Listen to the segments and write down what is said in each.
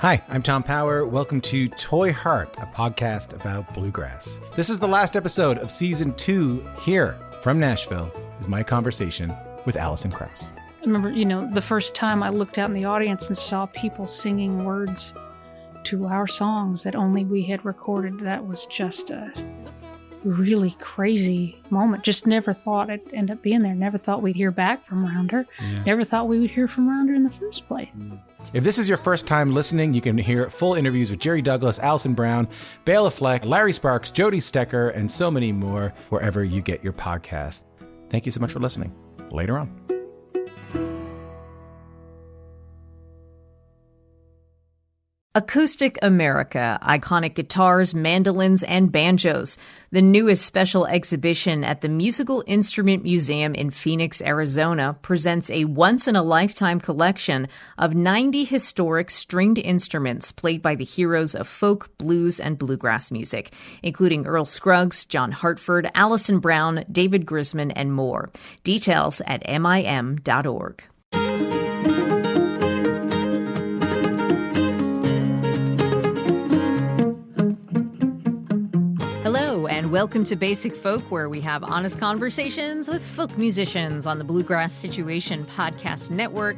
Hi, I'm Tom Power. Welcome to Toy Heart, a podcast about bluegrass. This is the last episode of Season 2. Here from Nashville is my conversation with Alison Krauss. I remember, the first time I looked out in the audience and saw people singing words to our songs that only we had recorded. That was just a really crazy moment. Just never thought it'd end up being there. Never thought we'd hear back from Rounder. Yeah. Never thought we would hear from Rounder in the first place. If this is your first time listening, you can hear full interviews with Jerry Douglass, Alison Brown, Bela Fleck, Larry Sparks, Jody Stecker, and so many more wherever you get your podcast. Thank you so much for listening. Later on. Acoustic America, iconic guitars, mandolins, and banjos. The newest special exhibition at the Musical Instrument Museum in Phoenix, Arizona, presents a once-in-a-lifetime collection of 90 historic stringed instruments played by the heroes of folk, blues, and bluegrass music, including Earl Scruggs, John Hartford, Alison Brown, David Grisman, and more. Details at mim.org. Welcome to Basic Folk, where we have honest conversations with folk musicians on the Bluegrass Situation Podcast Network.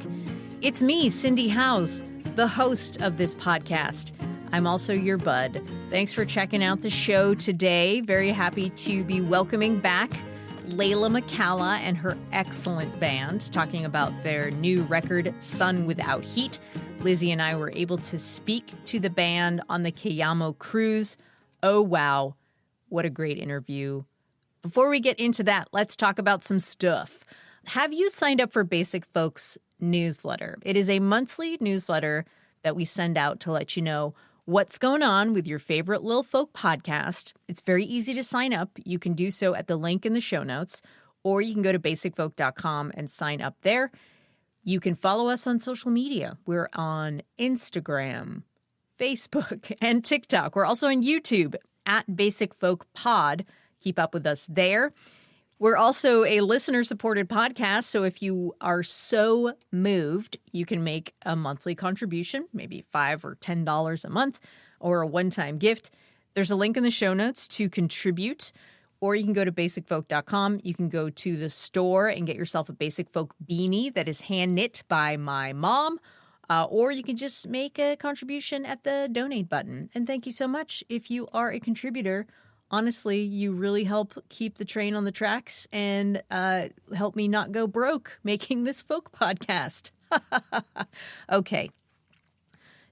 It's me, Cindy Howes, the host of this podcast. I'm also your bud. Thanks for checking out the show today. Very happy to be welcoming back Leyla McCalla and her excellent band, talking about their new record, Sun Without Heat. Lizzie and I were able to speak to the band on the Cayamo cruise. Oh, wow. What a great interview. Before we get into that, let's talk about some stuff. Have you signed up for Basic Folk's newsletter? It is a monthly newsletter that we send out to let you know what's going on with your favorite Lil Folk podcast. It's very easy to sign up. You can do so at the link in the show notes, or you can go to basicfolk.com and sign up there. You can follow us on social media. We're on Instagram, Facebook, and TikTok. We're also on YouTube at Basic Folk Pod. Keep up with us there. We're also a listener-supported podcast, so if you are so moved, you can make a monthly contribution, maybe $5 or $10 a month, or a one-time gift. There's a link in the show notes to contribute, or you can go to basicfolk.com. You can go to the store and get yourself a Basic Folk beanie that is hand-knit by my mom, or you can just make a contribution at the donate button. And thank you so much if you are a contributor. Honestly, you really help keep the train on the tracks and help me not go broke making this folk podcast. Okay.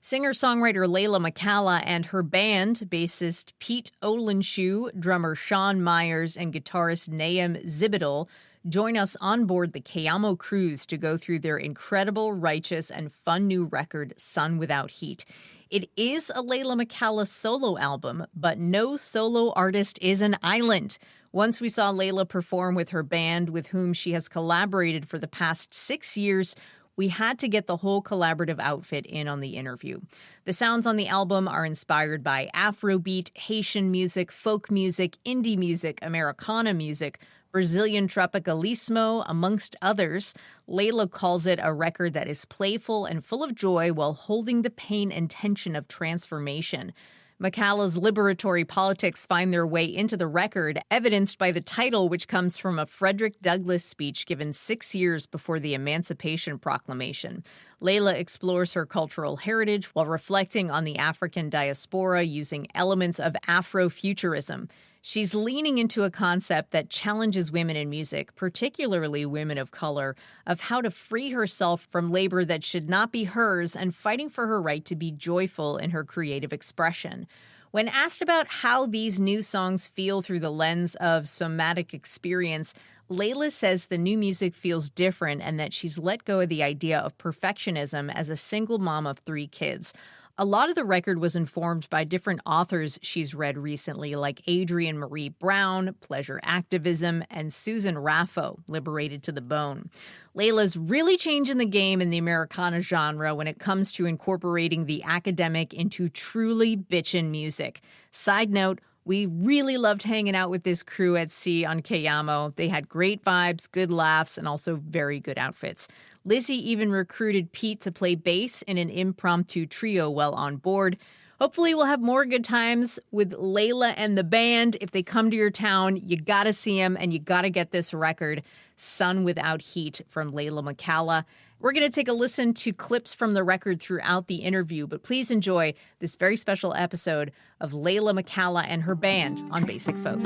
Singer-songwriter Leyla McCalla and her band, bassist Pete Olynciw, drummer Shawn Meyers, and guitarist Nahum Zdybel, join us on board the Cayamo cruise to go through their incredible, righteous, and fun new record, Sun Without Heat. It is a Leyla McCalla solo album, but no solo artist is an island. Once we saw Leyla perform with her band, with whom she has collaborated for the past 6 years, we had to get the whole collaborative outfit in on the interview. The sounds on the album are inspired by Afrobeat, Haitian music, folk music, indie music, Americana music, Brazilian tropicalismo, amongst others. Leyla calls it a record that is playful and full of joy while holding the pain and tension of transformation. McCalla's liberatory politics find their way into the record, evidenced by the title, which comes from a Frederick Douglass speech given 6 years before the Emancipation Proclamation. Leyla explores her cultural heritage while reflecting on the African diaspora using elements of Afrofuturism. She's leaning into a concept that challenges women in music, particularly women of color, of how to free herself from labor that should not be hers and fighting for her right to be joyful in her creative expression. When asked about how these new songs feel through the lens of somatic experience, Leyla says the new music feels different and that she's let go of the idea of perfectionism as a single mom of 3 kids. A lot of the record was informed by different authors she's read recently, like Adrienne Marie Brown, Pleasure Activism, and Susan Raffo, Liberated to the Bone. Leyla's really changing the game in the Americana genre when it comes to incorporating the academic into truly bitchin' music. Side note, we really loved hanging out with this crew at sea on Cayamo. They had great vibes, good laughs, and also very good outfits. Lizzie even recruited Pete to play bass in an impromptu trio while on board. Hopefully we'll have more good times with Leyla and the band. If they come to your town, you got to see them, and you got to get this record, Sun Without Heat, from Leyla McCalla. We're going to take a listen to clips from the record throughout the interview, but please enjoy this very special episode of Leyla McCalla and her band on Basic Folk.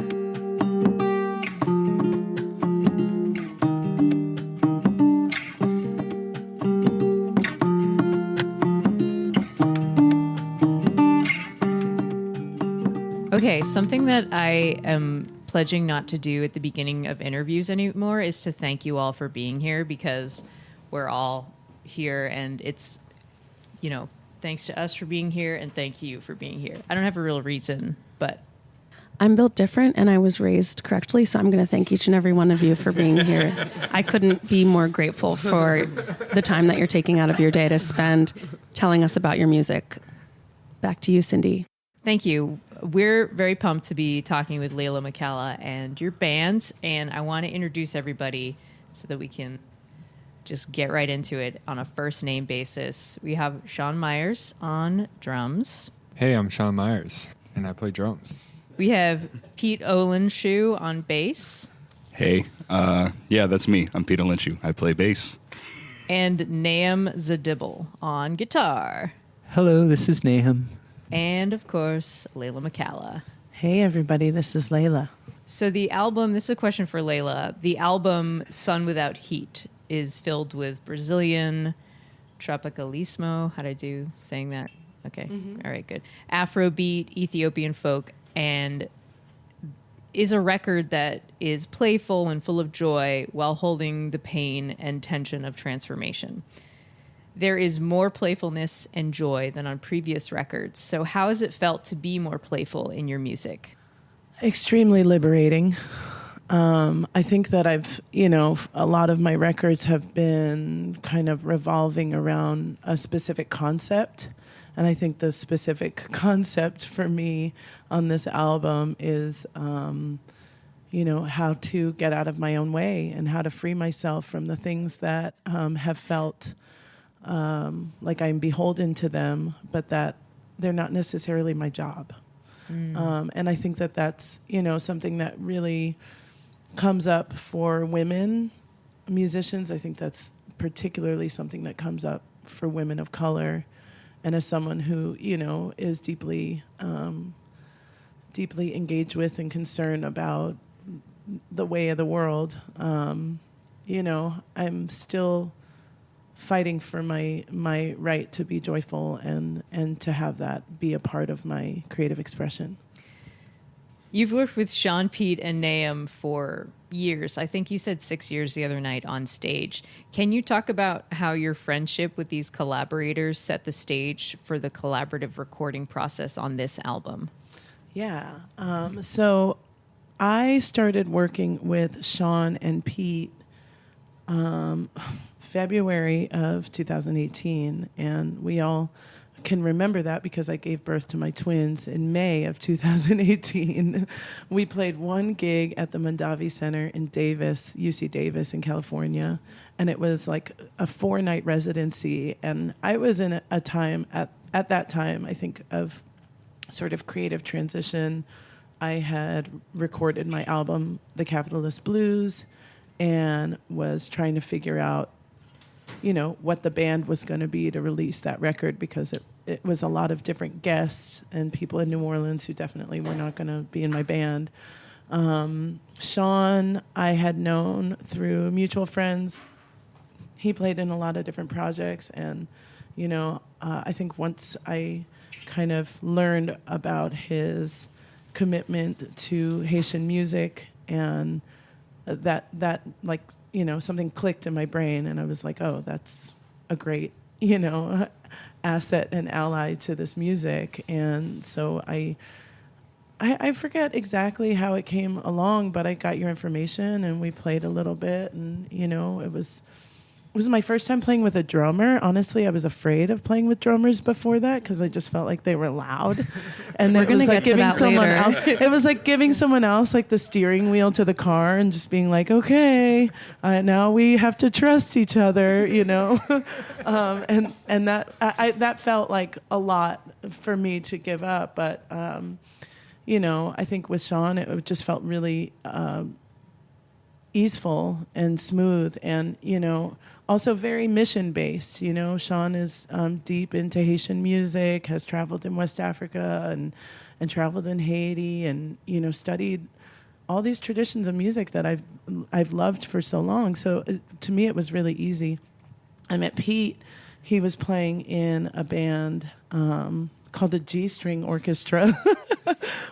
Okay, something that I am pledging not to do at the beginning of interviews anymore is to thank you all for being here, because we're all here, and it's, thanks to us for being here and thank you for being here. I don't have a real reason, but I'm built different and I was raised correctly, so I'm going to thank each and every one of you for being here. I couldn't be more grateful for the time that you're taking out of your day to spend telling us about your music. Back to you, Cindy. Thank you. We're very pumped to be talking with Leyla McCalla and your band, and I want to introduce everybody so that we can just get right into it on a first name basis. We have Shawn Meyers on drums. Hey, I'm Shawn Meyers, and I play drums. We have Pete Olynciw on bass. Hey, yeah, that's me. I'm Pete Olynciw. I play bass. And Nahum Zdybel on guitar. Hello, this is Nahum. And, of course, Leyla McCalla. Hey, everybody, this is Leyla. So the album, this is a question for Leyla. The album Sun Without Heat is filled with Brazilian tropicalismo. How'd I do saying that? Okay. Mm-hmm. All right, good. Afrobeat, Ethiopian folk, and is a record that is playful and full of joy while holding the pain and tension of transformation. There is more playfulness and joy than on previous records. So how has it felt to be more playful in your music? Extremely liberating. I think that a lot of my records have been kind of revolving around a specific concept. And I think the specific concept for me on this album is, how to get out of my own way and how to free myself from the things that have felt like I'm beholden to them, but that they're not necessarily my job. And I think that that's, something that really comes up for women musicians. I think that's particularly something that comes up for women of color. And as someone who, is deeply engaged with and concerned about the way of the world, I'm still fighting for my right to be joyful and to have that be a part of my creative expression. You've worked with Shawn, Pete, and Nahum for years. I think you said 6 years the other night on stage. Can you talk about how your friendship with these collaborators set the stage for the collaborative recording process on this album? Yeah. So I started working with Shawn and Pete February of 2018, and we all can remember that because I gave birth to my twins in May of 2018. We played one gig at the Mondavi Center in UC Davis in California, and it was like a 4-night residency. And I was in a time at that time, I think, of sort of creative transition. I had recorded my album, The Capitalist Blues, and was trying to figure out what the band was going to be to release that record, because it was a lot of different guests and people in New Orleans who definitely were not going to be in my band. Shawn, I had known through mutual friends. He played in a lot of different projects, and I think once I kind of learned about his commitment to Haitian music, and that something clicked in my brain, and I was like, oh, that's a great, asset and ally to this music. And so I forget exactly how it came along, but I got your information and we played a little bit, and, it was was my first time playing with a drummer. Honestly, I was afraid of playing with drummers before that because I just felt like they were loud. And We're it was gonna like get to giving that someone later. else. It was like giving someone else like the steering wheel to the car and just being like, okay, now we have to trust each other, you know. And that that felt like a lot for me to give up, but. You know, I think with Shawn, it just felt really easeful and smooth and, you know, also very mission-based. You know, Shawn is deep into Haitian music, has traveled in West Africa and traveled in Haiti and, you know, studied all these traditions of music that I've loved for so long. So to me, it was really easy. I met Pete. He was playing in a band called the G-String Orchestra,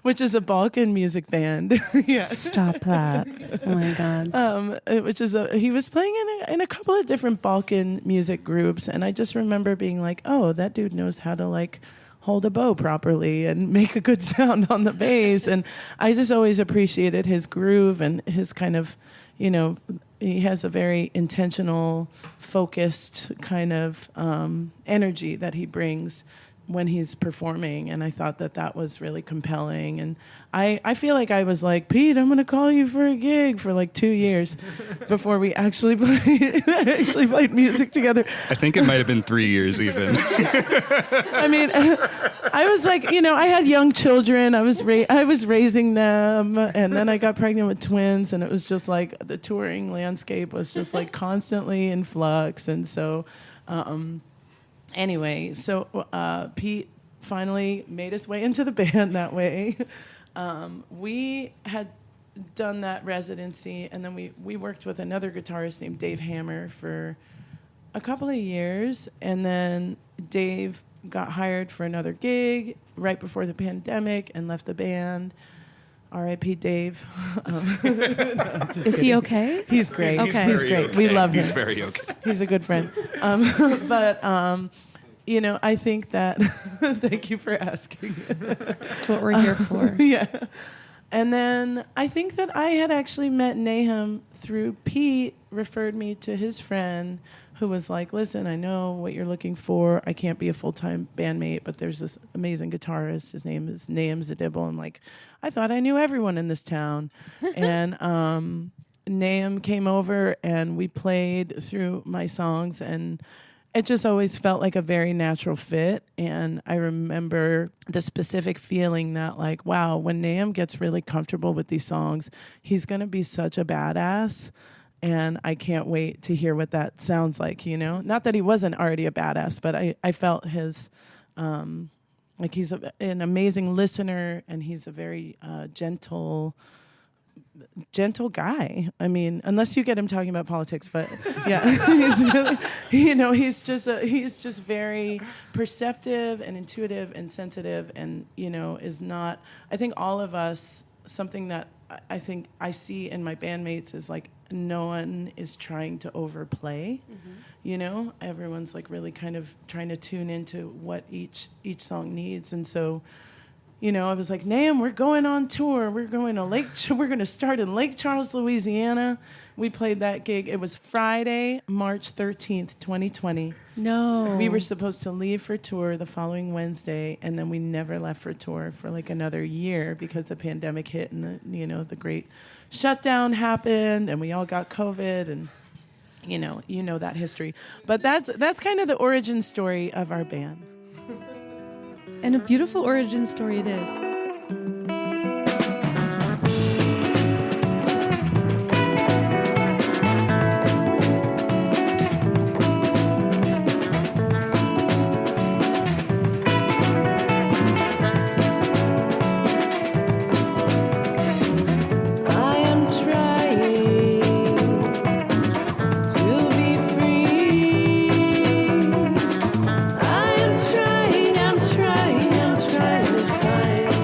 which is a Balkan music band. Yeah. Stop that. Oh my God. He was playing in a couple of different Balkan music groups. And I just remember being like, oh, that dude knows how to like hold a bow properly and make a good sound on the bass. And I just always appreciated his groove and his kind of, you know, he has a very intentional, focused kind of energy that he brings when he's performing, and I thought that was really compelling. And I feel like I was like, Pete, I'm going to call you for a gig for like 2 years before we actually played music together. I think it might have been 3 years even. I mean, I was like, you know, I had young children. I was raising them, and then I got pregnant with twins, and it was just like the touring landscape was just like constantly in flux. And so anyway, so Pete finally made his way into the band that way. We had done that residency, and then we worked with another guitarist named Dave Hammer for a couple of years, and then Dave got hired for another gig right before the pandemic and left the band. R.I.P. Dave. Is he okay? He's great. Okay. He's great. Okay. We love him. He's very okay. He's a good friend. But you know, I think that thank you for asking. That's what we're here for. Yeah. And then I think that I had actually met Nahum through Pete, referred me to his friend who was like, listen, I know what you're looking for. I can't be a full-time bandmate, but there's this amazing guitarist. His name is Nahum Zdybel. I'm like, I thought I knew everyone in this town. And Nahum came over and we played through my songs, and it just always felt like a very natural fit. And I remember the specific feeling that like, wow, when Nahum gets really comfortable with these songs, he's going to be such a badass. And I can't wait to hear what that sounds like, you know? Not that he wasn't already a badass, but I felt his, like he's an amazing listener, and he's a very gentle guy. I mean, unless you get him talking about politics, but yeah, he's really, you know, he's just very perceptive and intuitive and sensitive, and, you know, is not, I think all of us, something that I think I see in my bandmates is like no one is trying to overplay, you know, everyone's like really kind of trying to tune into what each song needs. And so, you know, I was like, Nahum, we're going on tour. We're going to start in Lake Charles, Louisiana. We played that gig. It was Friday, March 13th, 2020. No. We were supposed to leave for tour the following Wednesday, and then we never left for tour for like another year because the pandemic hit and the great shutdown happened, and we all got COVID, and you know that history. But that's kind of the origin story of our band. And a beautiful origin story it is. I'm trying to find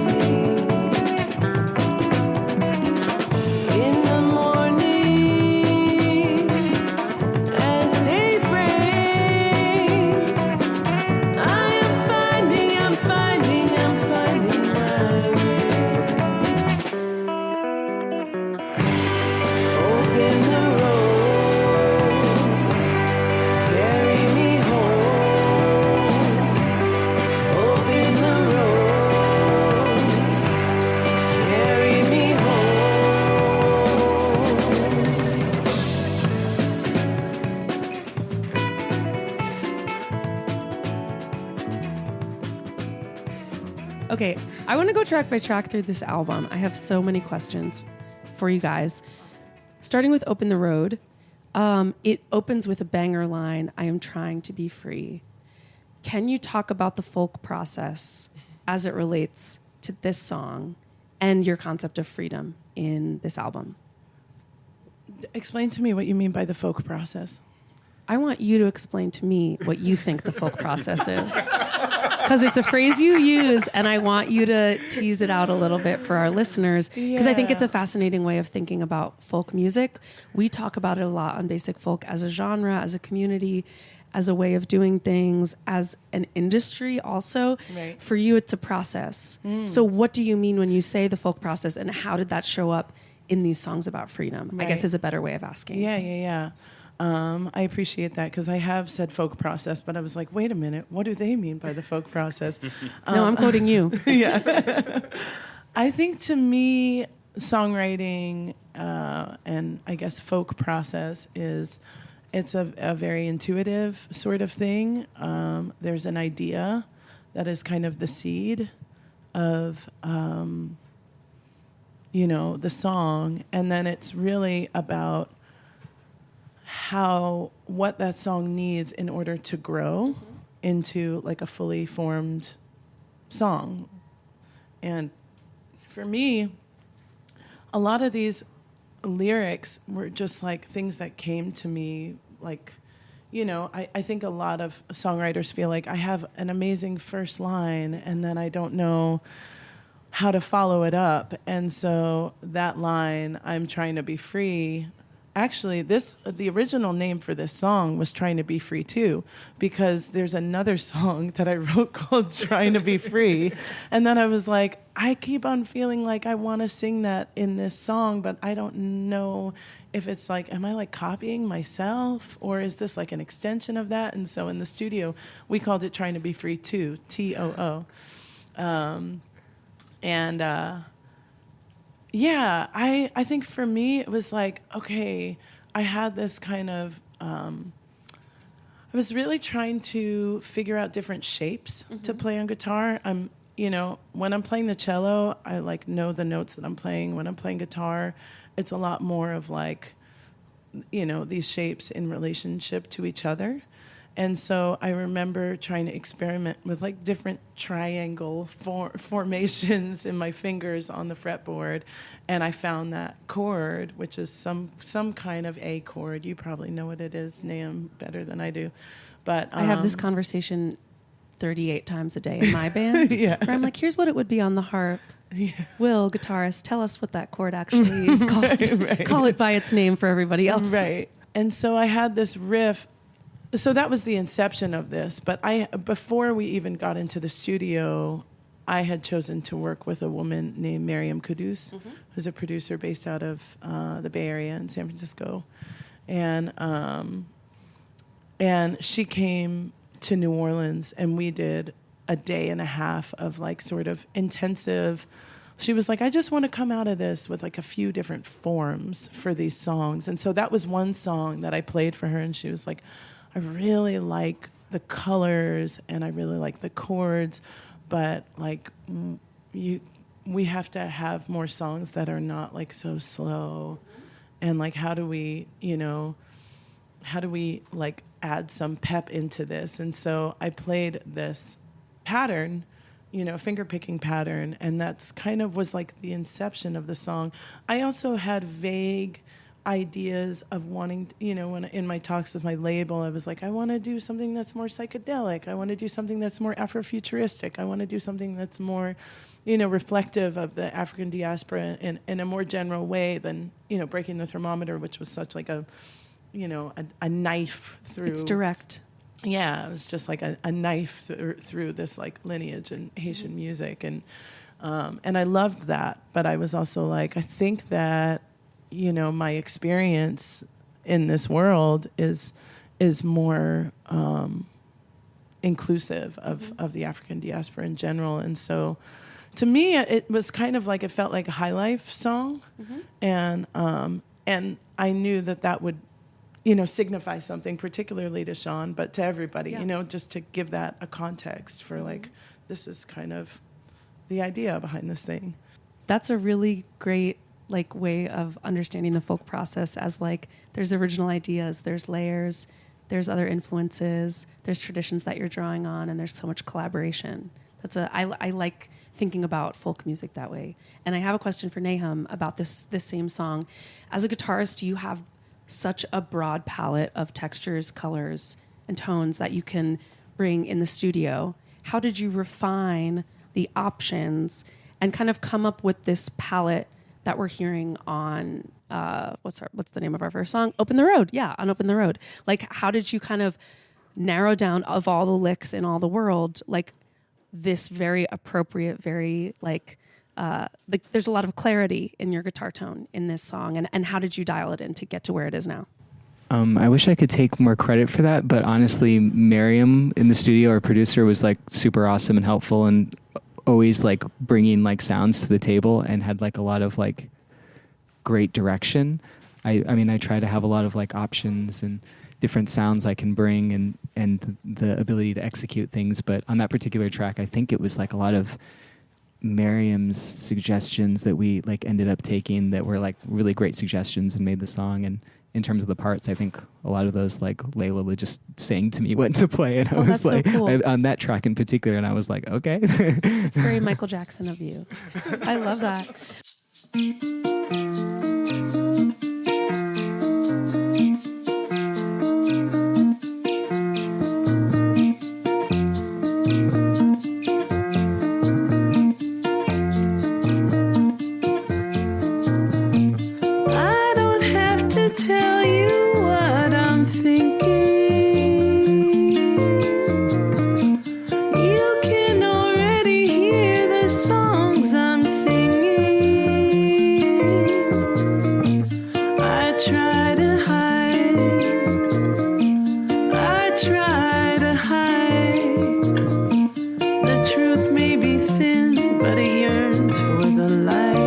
Okay, I want to go track by track through this album. I have so many questions for you guys. Starting with Open the Road, it opens with a banger line, I am trying to be free. Can you talk about the folk process as it relates to this song and your concept of freedom in this album? Explain to me what you mean by the folk process. I want you to explain to me what you think the folk process is. Because it's a phrase you use, and I want you to tease it out a little bit for our listeners, because I think it's a fascinating way of thinking about folk music. We talk about it a lot on Basic Folk as a genre, as a community, as a way of doing things, as an industry also. Right. For you, it's a process. So what do you mean when you say the folk process, and how did that show up in these songs about freedom? Right. I guess is a better way of asking. Yeah. I appreciate that, because I have said folk process, but I was like, wait a minute, what do they mean by the folk process? No, I'm quoting you. Yeah. I think to me, songwriting and I guess folk process it's a very intuitive sort of thing. There's an idea that is kind of the seed of, the song, and then it's really about what that song needs in order to grow into like a fully formed song. And for me, a lot of these lyrics were just like things that came to me, like, I think a lot of songwriters feel like I have an amazing first line and then I don't know how to follow it up. And so that line, I'm trying to be free. Actually, the original name for this song was Trying to Be Free Too, because there's another song that I wrote called Trying to Be Free. And then I was like, I keep on feeling like I want to sing that in this song, but I don't know if it's like, am I like copying myself, or is this like an extension of that? And so in the studio, we called it Trying to Be Free Too, T-O-O. Yeah, I think for me, it was like, okay, I had this kind of, I was really trying to figure out different shapes to play on guitar. When I'm playing the cello, I like know the notes that I'm playing. When I'm playing guitar, it's a lot more of like, these shapes in relationship to each other. And so I remember trying to experiment with like different triangle formations in my fingers on the fretboard, and I found that chord, which is some kind of A chord. You probably know what it is, Nahum, better than I do. But I have this conversation 38 times a day in my band, where I'm like, here's what it would be on the harp. Yeah. Will, guitarist, tell us what that chord actually is called. Right. Call it by its name for everybody else. Right. And so I had this riff. So that was the inception of this. But before we even got into the studio, I had chosen to work with a woman named Miriam Kudus, who's a producer based out of the Bay Area in San Francisco. And she came to New Orleans, and we did a day and a half of like sort of intensive. She was like, I just want to come out of this with like a few different forms for these songs. And so that was one song that I played for her, and she was like, I really like the colors and I really like the chords, but like we have to have more songs that are not like so slow. And like, how do we like add some pep into this? And so I played this pattern, finger picking pattern, and that's kind of was like the inception of the song. I also had vague ideas of wanting, when in my talks with my label, I was like, I want to do something that's more psychedelic. I want to do something that's more Afrofuturistic. I want to do something that's more, reflective of the African diaspora in a more general way than, Breaking the Thermometer, which was such like a knife through. It's direct. Yeah, it was just like a knife through this like lineage in Haitian music, and I loved that. But I was also like, I think that my experience in this world is more inclusive of the African diaspora in general. And so to me, it was kind of like, it felt like a high life song. And I knew that would, signify something particularly to Shawn, but to everybody, just to give that a context for like, this is kind of the idea behind this thing. That's a really great way of understanding the folk process as there's original ideas, there's layers, there's other influences, there's traditions that you're drawing on, and there's so much collaboration. I like thinking about folk music that way. And I have a question for Nahum about this same song. As a guitarist, you have such a broad palette of textures, colors, and tones that you can bring in the studio. How did you refine the options and kind of come up with this palette that we're hearing on what's the name of our first song? Open the Road. Yeah, on Open the Road. How did you kind of narrow down, of all the licks in all the world, this very appropriate, very there's a lot of clarity in your guitar tone in this song, and how did you dial it in to get to where it is now? I wish I could take more credit for that, but honestly, Miriam in the studio, our producer, was super awesome and helpful, and always bringing sounds to the table, and had a lot of great direction. I mean, I try to have a lot of options and different sounds I can bring, and the ability to execute things. But on that particular track, I think it was a lot of Miriam's suggestions that we ended up taking that were really great suggestions and made the song. And in terms of the parts, I think a lot of those Leyla was just saying to me what to play, and I was that's so cool. on that track in particular, and I was okay. It's very Michael Jackson of you. I love that. Tell you what I'm thinking. You can already hear the songs I'm singing. I try to hide. The truth may be thin, but it yearns for the light.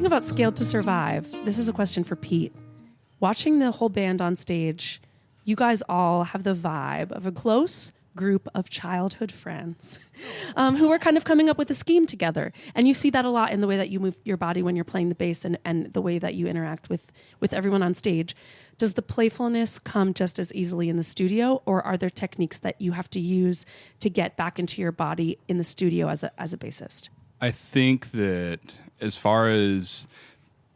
About Scaled to Survive, this is a question for Pete. Watching the whole band on stage, you guys all have the vibe of a close group of childhood friends who are kind of coming up with a scheme together. And you see that a lot in the way that you move your body when you're playing the bass, and the way that you interact with everyone on stage. Does the playfulness come just as easily in the studio, or are there techniques that you have to use to get back into your body in the studio as a bassist? I think that as far as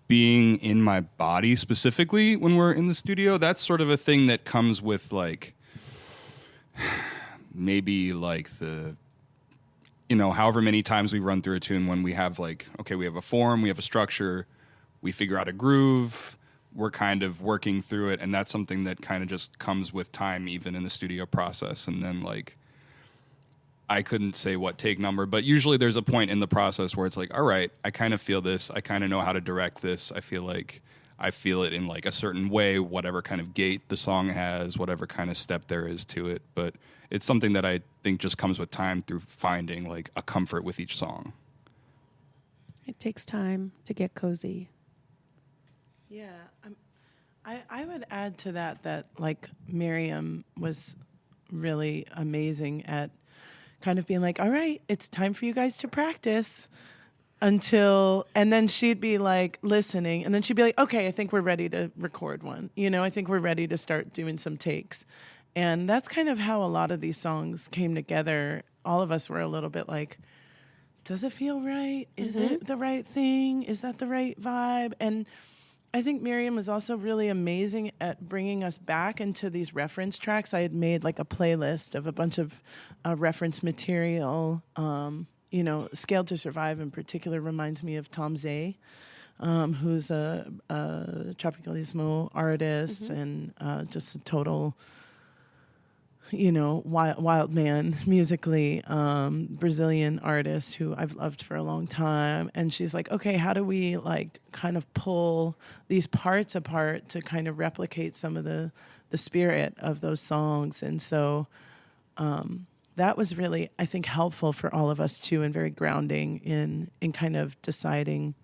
being in my body specifically when we're in the studio, that's sort of a thing that comes with maybe the, however many times we run through a tune, when we have we have a form, we have a structure, we figure out a groove, we're kind of working through it, and that's something that kind of just comes with time, even in the studio process. And then I couldn't say what take number, but usually there's a point in the process where it's all right, I kind of feel this. I kind of know how to direct this. I feel like I feel it in a certain way, whatever kind of gait the song has, whatever kind of step there is to it. But it's something that I think just comes with time through finding a comfort with each song. It takes time to get cozy. Yeah. I would add to that like Miriam was really amazing at kind of being like, all right, it's time for you guys to practice and then she'd be like listening, and then she'd be like, okay, I think we're ready to record one. I think we're ready to start doing some takes. And that's kind of how a lot of these songs came together. All of us were a little bit like, does it feel right? Is it the right thing? Is that the right vibe? And I think Miriam was also really amazing at bringing us back into these reference tracks. I had made like a playlist of a bunch of reference material. Scaled to Survive in particular reminds me of Tom Zay, who's a tropicalismo artist and just a total, wild man musically, Brazilian artist who I've loved for a long time. And she's like, okay, how do we like kind of pull these parts apart to kind of replicate some of the spirit of those songs? And so that was really, I think, helpful for all of us too, and very grounding in kind of deciding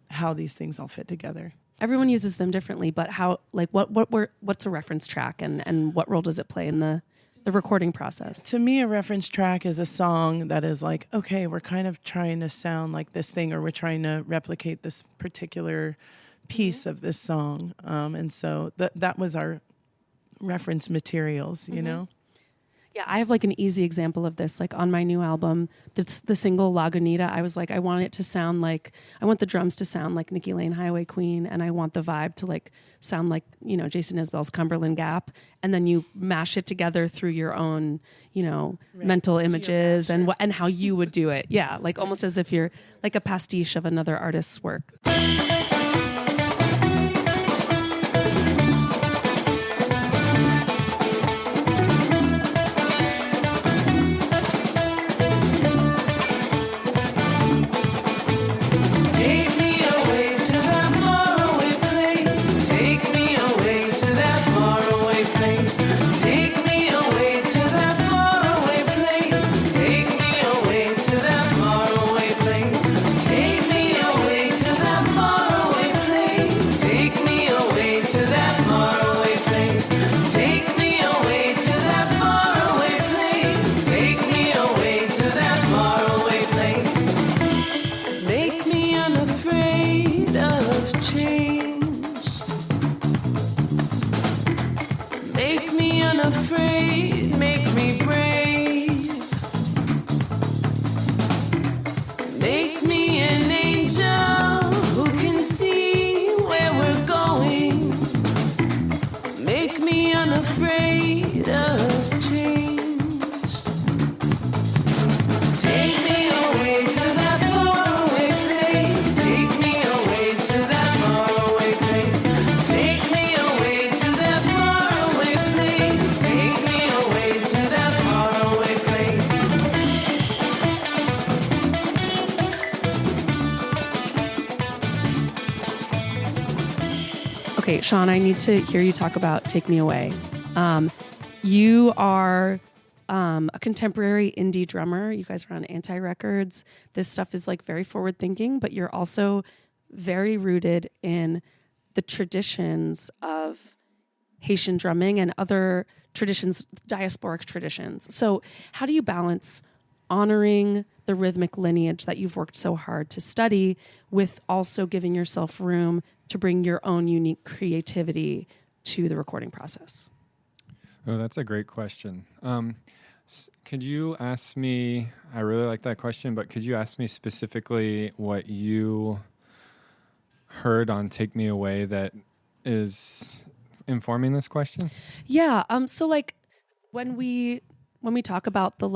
how these things all fit together. Everyone uses them differently, but how, like, what's a reference track, and what role does it play in the recording process? To me, a reference track is a song that is like, okay, we're kind of trying to sound like this thing, or we're trying to replicate this particular piece of this song. And so that was our reference materials, you know? Yeah, I have like an easy example of this. Like on my new album, the single Lagunita, I was like, I want it to sound like, I want the drums to sound like Nikki Lane Highway Queen, and I want the vibe to like sound like, Jason Isbell's Cumberland Gap. And then you mash it together through your own, mental images and how you would do it. Yeah, like almost as if you're like a pastiche of another artist's work. Okay, Shawn, I need to hear you talk about Take Me Away. You are a contemporary indie drummer. You guys are on Anti Records. This stuff is like very forward thinking, but you're also very rooted in the traditions of Haitian drumming and other traditions, diasporic traditions. So how do you balance honoring the rhythmic lineage that you've worked so hard to study with also giving yourself room to bring your own unique creativity to the recording process? Oh, that's a great question. Could you ask me, I really like that question, but could you ask me specifically what you heard on Take Me Away that is informing this question? Yeah. So like when we talk about the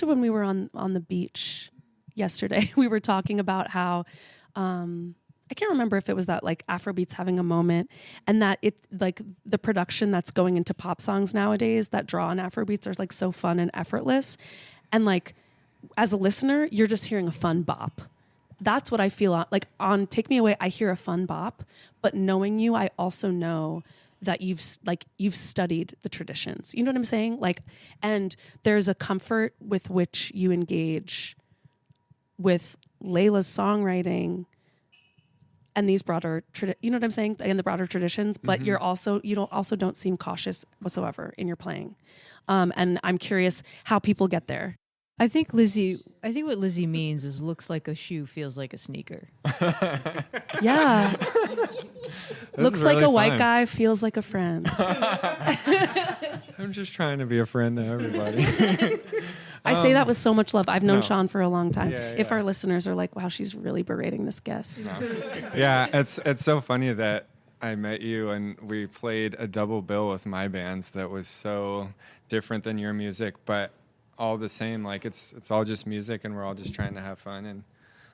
when we were on the beach yesterday, we were talking about how I can't remember if it was that like Afrobeat's having a moment, and that it like the production that's going into pop songs nowadays that draw on Afrobeats are like so fun and effortless, and like as a listener you're just hearing a fun bop. That's what I feel on Take Me Away. I hear a fun bop, but knowing you, I also know that you've studied the traditions. You know what I'm saying? Like, and there's a comfort with which you engage with Leyla's songwriting and these broader, you know what I'm saying, and the broader traditions, but you also don't seem cautious whatsoever in your playing. And I'm curious how people get there. I think what Lizzie means is looks like a shoe, feels like a sneaker. Yeah. Looks like really a white fun. guy, feels like a friend. I'm just trying to be a friend to everybody. I say that with so much love. I've known Shawn for a long time. Yeah, If yeah. our listeners are like, wow, she's really berating this guest. Yeah, it's so funny that I met you and we played a double bill with my bands that was so different than your music, but all the same. Like it's all just music, and we're all just trying to have fun and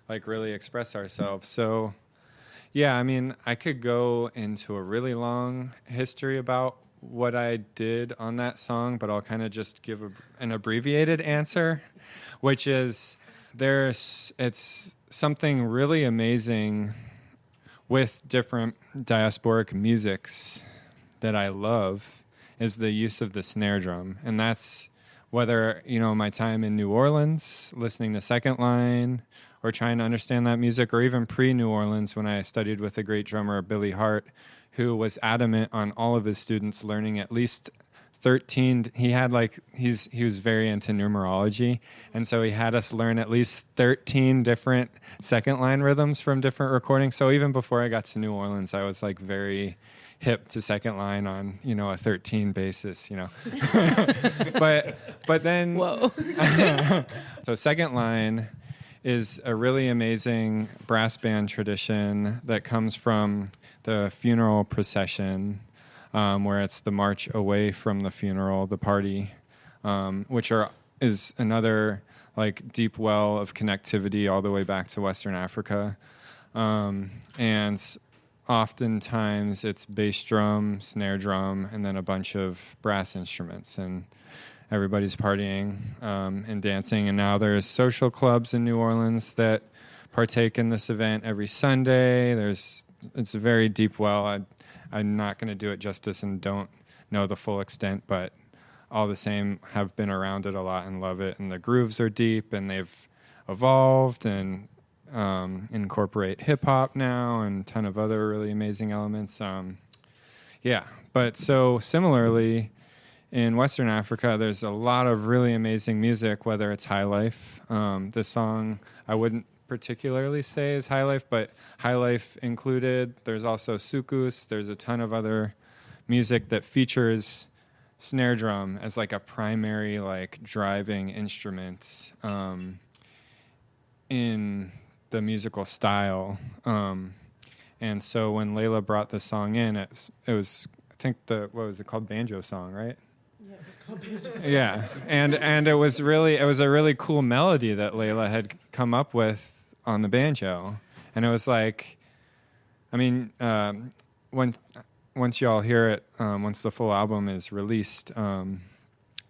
like really express ourselves. So yeah, I mean, I could go into a really long history about what I did on that song, but I'll kind of just give an abbreviated answer, which is it's something really amazing with different diasporic musics that I love is the use of the snare drum. And that's whether, my time in New Orleans, listening to Second Line, or trying to understand that music, or even pre-New Orleans when I studied with a great drummer, Billy Hart, who was adamant on all of his students learning at least 13. He was very into numerology, and so he had us learn at least 13 different second line rhythms from different recordings. So even before I got to New Orleans, I was like very hip to second line on, a 13 basis, but then, Whoa. so second line is a really amazing brass band tradition that comes from the funeral procession, where it's the march away from the funeral, the party, which is another like deep well of connectivity all the way back to Western Africa. And oftentimes it's bass drum, snare drum, and then a bunch of brass instruments, and everybody's partying and dancing. And now there's social clubs in New Orleans that partake in this event every Sunday. It's a very deep well. I'm not going to do it justice and don't know the full extent, but all the same have been around it a lot and love it. And the grooves are deep, and they've evolved and incorporate hip-hop now and a ton of other really amazing elements. But so similarly, in Western Africa, there's a lot of really amazing music, whether it's high life. This song I wouldn't particularly say is high life, but high life included. There's also soukous. There's a ton of other music that features snare drum as like a primary like driving instrument in the musical style. And so when Leyla brought the song in, it was I think what was it called? Banjo song, right? Yeah, it was called Banjo. Yeah, and it was a really cool melody that Leyla had come up with on the banjo, and it was like, I mean, once y'all hear it, once the full album is released,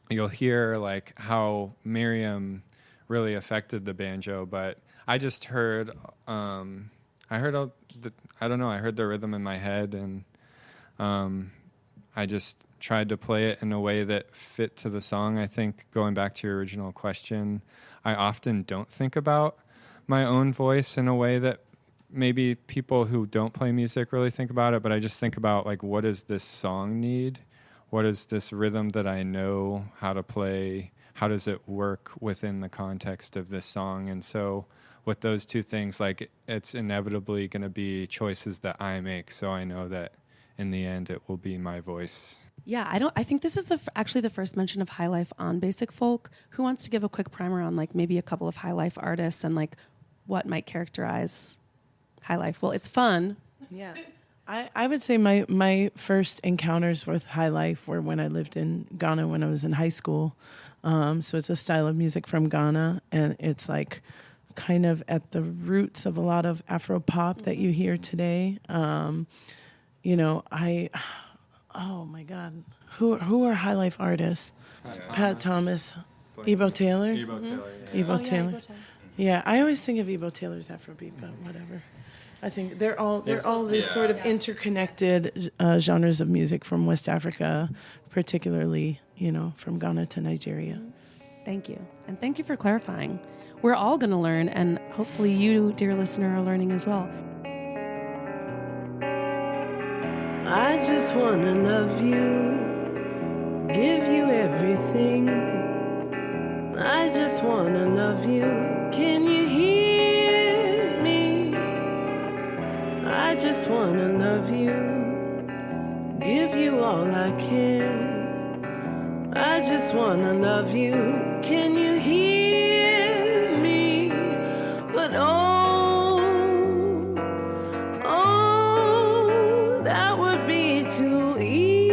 you'll hear like how Miriam really affected the banjo. But I just heard, I heard the rhythm in my head, and I just tried to play it in a way that fit to the song. I think going back to your original question, I often don't think about my own voice in a way that maybe people who don't play music really think about it, but I just think about like, what does this song need? What is this rhythm that I know how to play? How does it work within the context of this song? And so with those two things, like it's inevitably going to be choices that I make. So I know that in the end, it will be my voice. Yeah, I think this is actually the first mention of high life on Basic Folk. Who wants to give a quick primer on like maybe a couple of high life artists and like what might characterize high life? Well, it's fun. Yeah. I would say my first encounters with high life were when I lived in Ghana when I was in high school. So it's a style of music from Ghana, and it's like kind of at the roots of a lot of Afro pop that you hear today. Oh my God, who are high life artists? Pat Thomas, Ebo Taylor. Ebo Taylor. Yeah, I always think of Ebo Taylor's Afrobeat, but whatever. I think they're all these sort of interconnected genres of music from West Africa, particularly, from Ghana to Nigeria. Thank you. And thank you for clarifying. We're all going to learn, and hopefully you, dear listener, are learning as well. I just wanna love you, give you everything. I just wanna love you, can you hear me? I just wanna love you, give you all I can. I just wanna love you, can you hear me? But that would be too easy.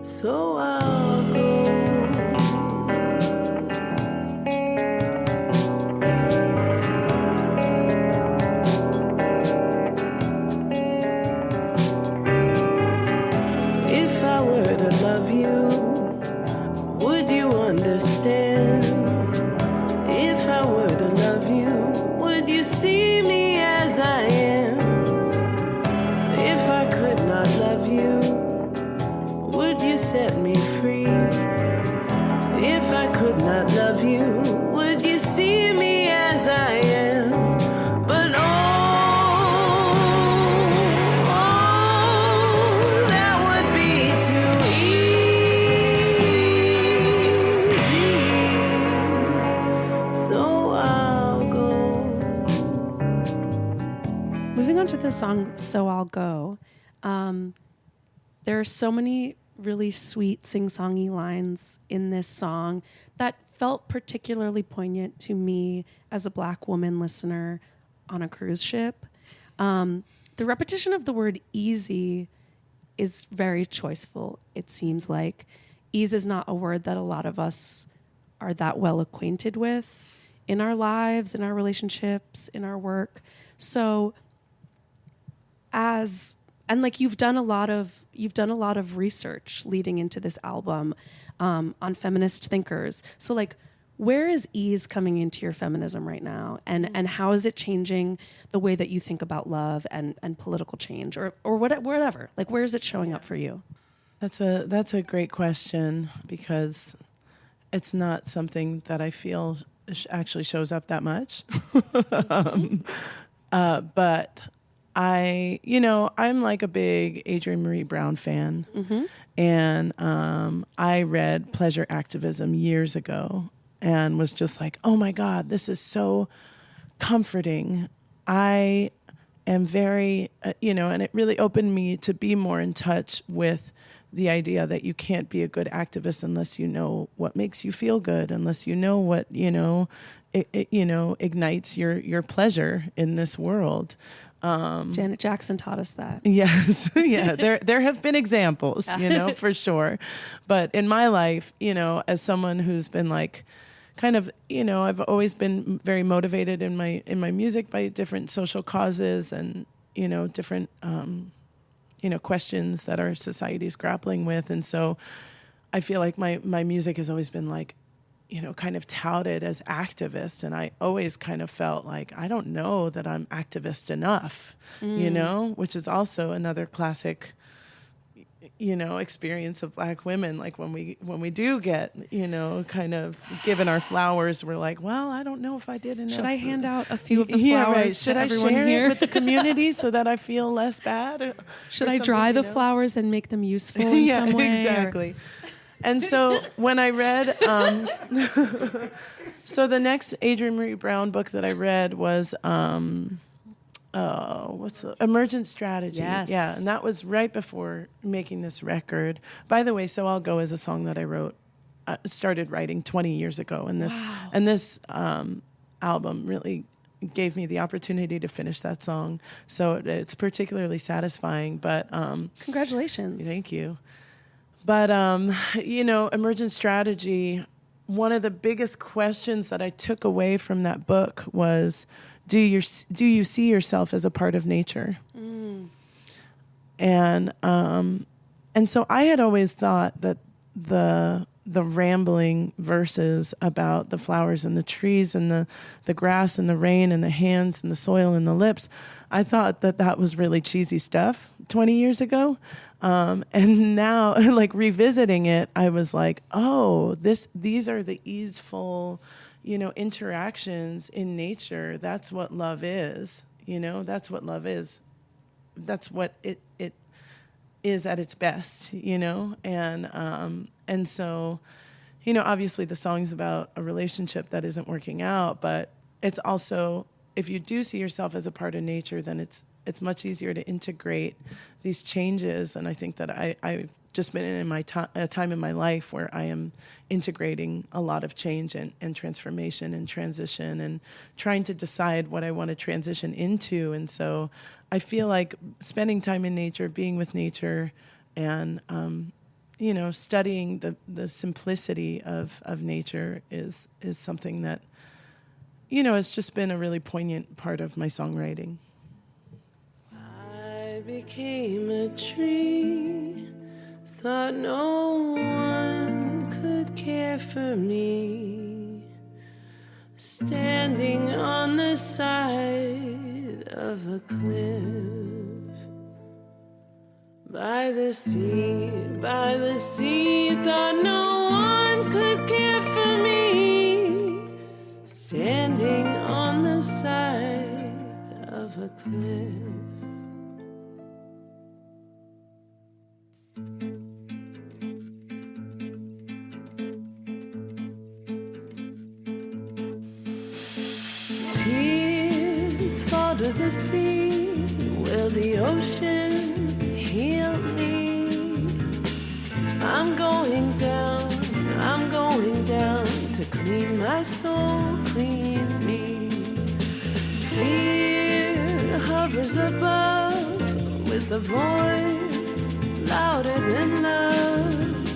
So I'll go. If I were to love you, would you understand? If I were to love you, would you see me as I am? If I could not love you, would you set me free? If I could not love you, would you see me as I am? But that would be too easy. So I'll go. Moving on to the song So I'll Go, there are so many really sweet sing-songy lines in this song that felt particularly poignant to me as a Black woman listener on a cruise ship. The repetition of the word easy is very choiceful, it seems like. Ease is not a word that a lot of us are that well acquainted with in our lives, in our relationships, in our work. So you've done a lot of research leading into this album on feminist thinkers. So like, where is ease coming into your feminism right now, and how is it changing the way that you think about love and political change or whatever? Like, where is it showing up for you? That's a great question, because it's not something that I feel actually shows up that much. But I'm like a big Adrienne Marie Brown fan. Mm-hmm. And I read Pleasure Activism years ago and was just like, oh my God, this is so comforting. I am very, and it really opened me to be more in touch with the idea that you can't be a good activist unless you know what makes you feel good, unless you know what, ignites your pleasure in this world. Janet Jackson taught us that. Yes. Yeah. There have been examples, for sure. But in my life, as someone who's been like, kind of, I've always been very motivated in my music by different social causes and, different, questions that our society's grappling with. And so I feel like my music has always been like, kind of touted as activist. And I always kind of felt like, I don't know that I'm activist enough, which is also another classic, experience of Black women. Like when we do get, kind of given our flowers, we're like, well, I don't know if I did enough. Should I hand out a few of the flowers right. Should to I everyone share here? it with the community so that I feel less bad? Should I dry the flowers and make them useful in yeah, some way? Exactly. And so when I read, so the next Adrienne Marie Brown book that I read was, Emergent Strategy. Yes. Yeah, and that was right before making this record. By the way, So I'll Go is a song that I wrote, started writing 20 years ago. And this album really gave me the opportunity to finish that song. So it's particularly satisfying. But congratulations. Thank you. But, Emergent Strategy, one of the biggest questions that I took away from that book was, do you see yourself as a part of nature? Mm. And so I had always thought that the rambling verses about the flowers and the trees and the grass and the rain and the hands and the soil and the lips, I thought that was really cheesy stuff 20 years ago. And now, like revisiting it, I was like, oh, these are the easeful, interactions in nature. That's what love is, That's what love is. That's what it is at its best, and so, obviously the song's about a relationship that isn't working out, but it's also, if you do see yourself as a part of nature, then it's much easier to integrate these changes. And I think that I've just been in a time in my life where I am integrating a lot of change and transformation and transition and trying to decide what I want to transition into. And so I feel like spending time in nature, being with nature, and studying the simplicity of nature is something that it's just been a really poignant part of my songwriting. I became a tree, thought no one could care for me, standing on the side of a cliff, by the sea, thought no one could care for me, standing on the side of a cliff. Tears fall to the sea, will the ocean heal me? I'm going down to clean my soul, clean me. Fear hovers above with a voice louder than love.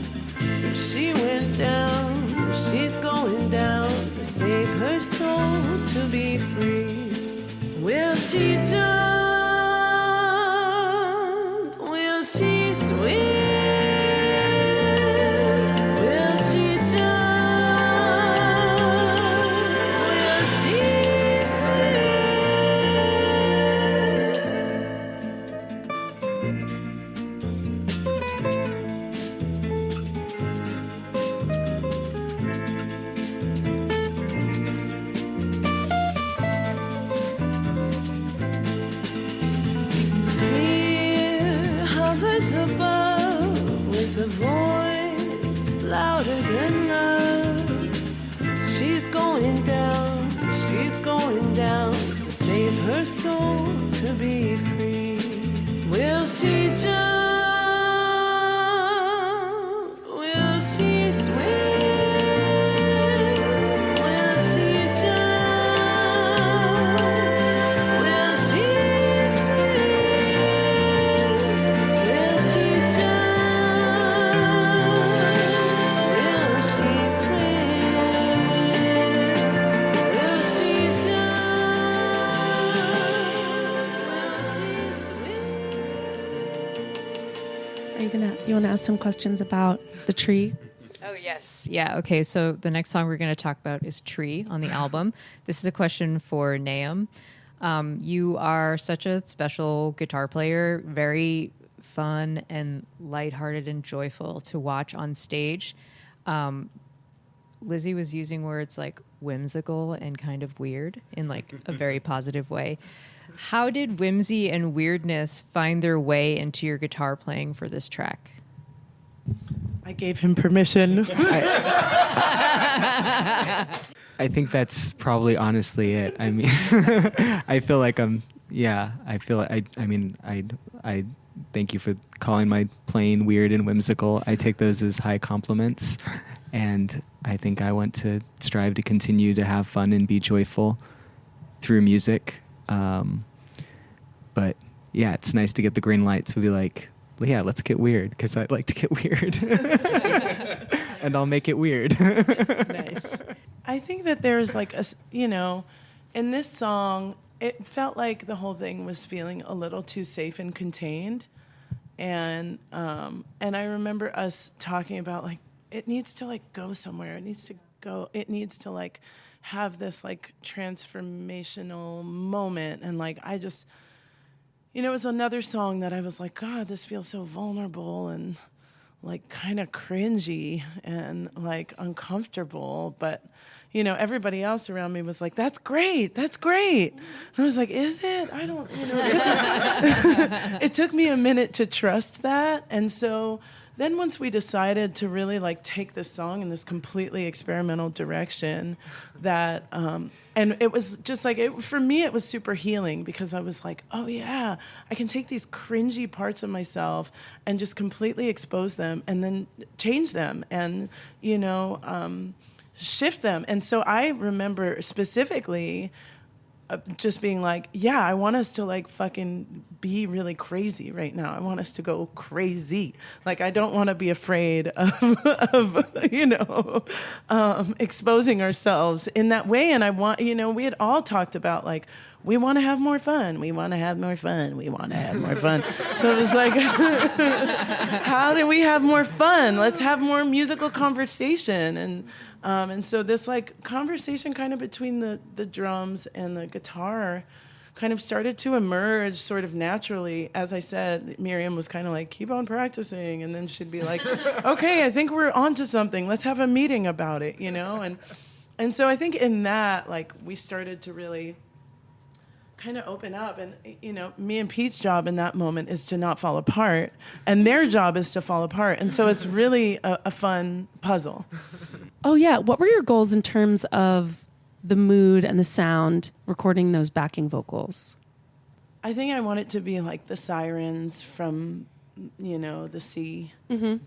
So she went down, she's going down to save her soul, to be free. Will she jump? Will she swim? To be free. Will she jump? Will she swim? Will she jump? Will she swim? Will she jump? Will she swim? Will she You want to ask some questions about the tree? Oh, yes. Yeah. Okay. So the next song we're going to talk about is Tree on the album. This is a question for Nahum. You are such a special guitar player, very fun and lighthearted and joyful to watch on stage. Lizzie was using words like whimsical and kind of weird in like a very positive way. How did whimsy and weirdness find their way into your guitar playing for this track? I gave him permission. I think that's probably honestly it. I mean, I feel like I thank you for calling my playing weird and whimsical. I take those as high compliments, and I think I want to strive to continue to have fun and be joyful through music. But yeah, it's nice to get the green lights to be like, yeah, let's get weird, because I like to get weird. And I'll make it weird. Nice. I think that there's like in this song, it felt like the whole thing was feeling a little too safe and contained. And I remember us talking about like, it needs to like go somewhere. It needs to like have this like transformational moment. And like, I just, it was another song that I was like, God, this feels so vulnerable and like kind of cringy and like uncomfortable. But, everybody else around me was like, that's great. And I was like, is it? I don't, it took me a minute to trust that. And so then once we decided to really like take this song in this completely experimental direction, that, and it was just like, for me, it was super healing, because I was like, oh yeah, I can take these cringy parts of myself and just completely expose them and then change them and, shift them. And so I remember specifically just being like, yeah, I want us to like fucking be really crazy right now. I want us to go crazy. Like, I don't want to be afraid of exposing ourselves in that way. And I want, we had all talked about like, we want to have more fun. We want to have more fun. We want to have more fun. So it was like, how do we have more fun? Let's have more musical conversation. And so this like conversation kind of between the drums and the guitar kind of started to emerge sort of naturally. As I said, Miriam was kind of like, keep on practicing. And then she'd be like, okay, I think we're onto something. Let's have a meeting about it, And so I think in that, like, we started to really kind of open up. And, me and Pete's job in that moment is to not fall apart. And their job is to fall apart. And so it's really a fun puzzle. Oh, yeah. What were your goals in terms of the mood and the sound, recording those backing vocals? I think I want it to be like the sirens from, the sea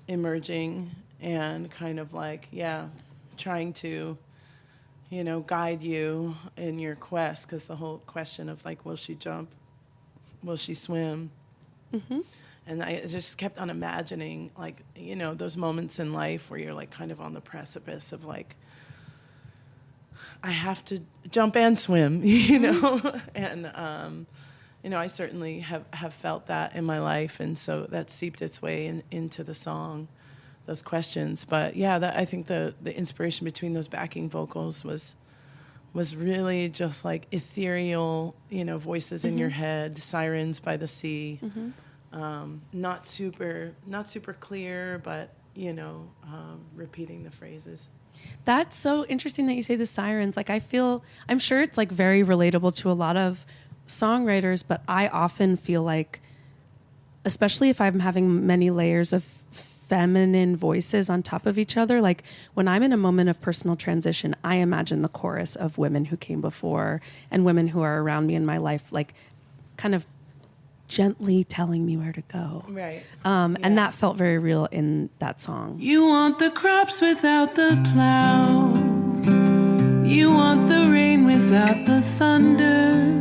emerging and kind of like, trying to, guide you in your quest. Because the whole question of like, will she jump? Will she swim? Mm-hmm. And I just kept on imagining, like, those moments in life where you're, like, kind of on the precipice of, like, I have to jump and swim, And, I certainly have felt that in my life. And so that seeped its way into the song, those questions. But, yeah, I think the inspiration between those backing vocals was really just, like, ethereal, voices in your head, sirens by the sea. Mm-hmm. Not super clear, but repeating the phrases. That's so interesting that you say the sirens. Like, I'm sure it's like very relatable to a lot of songwriters, but I often feel like, especially if I'm having many layers of feminine voices on top of each other, like when I'm in a moment of personal transition, I imagine the chorus of women who came before and women who are around me in my life, like kind of gently telling me where to go. Right. And that felt very real in that song. You want the crops without the plow. You want the rain without the thunder.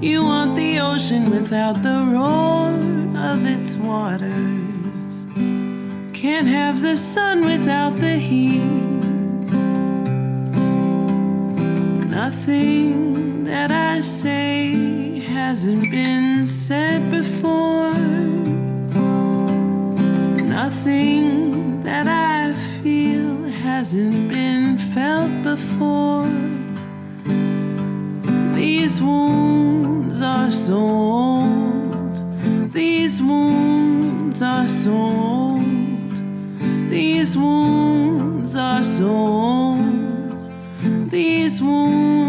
You want the ocean without the roar of its waters. Can't have the sun without the heat. Nothing that I say hasn't been said before. Nothing that I feel hasn't been felt before. These wounds are so old. These wounds are so old. These wounds are so old. These wounds.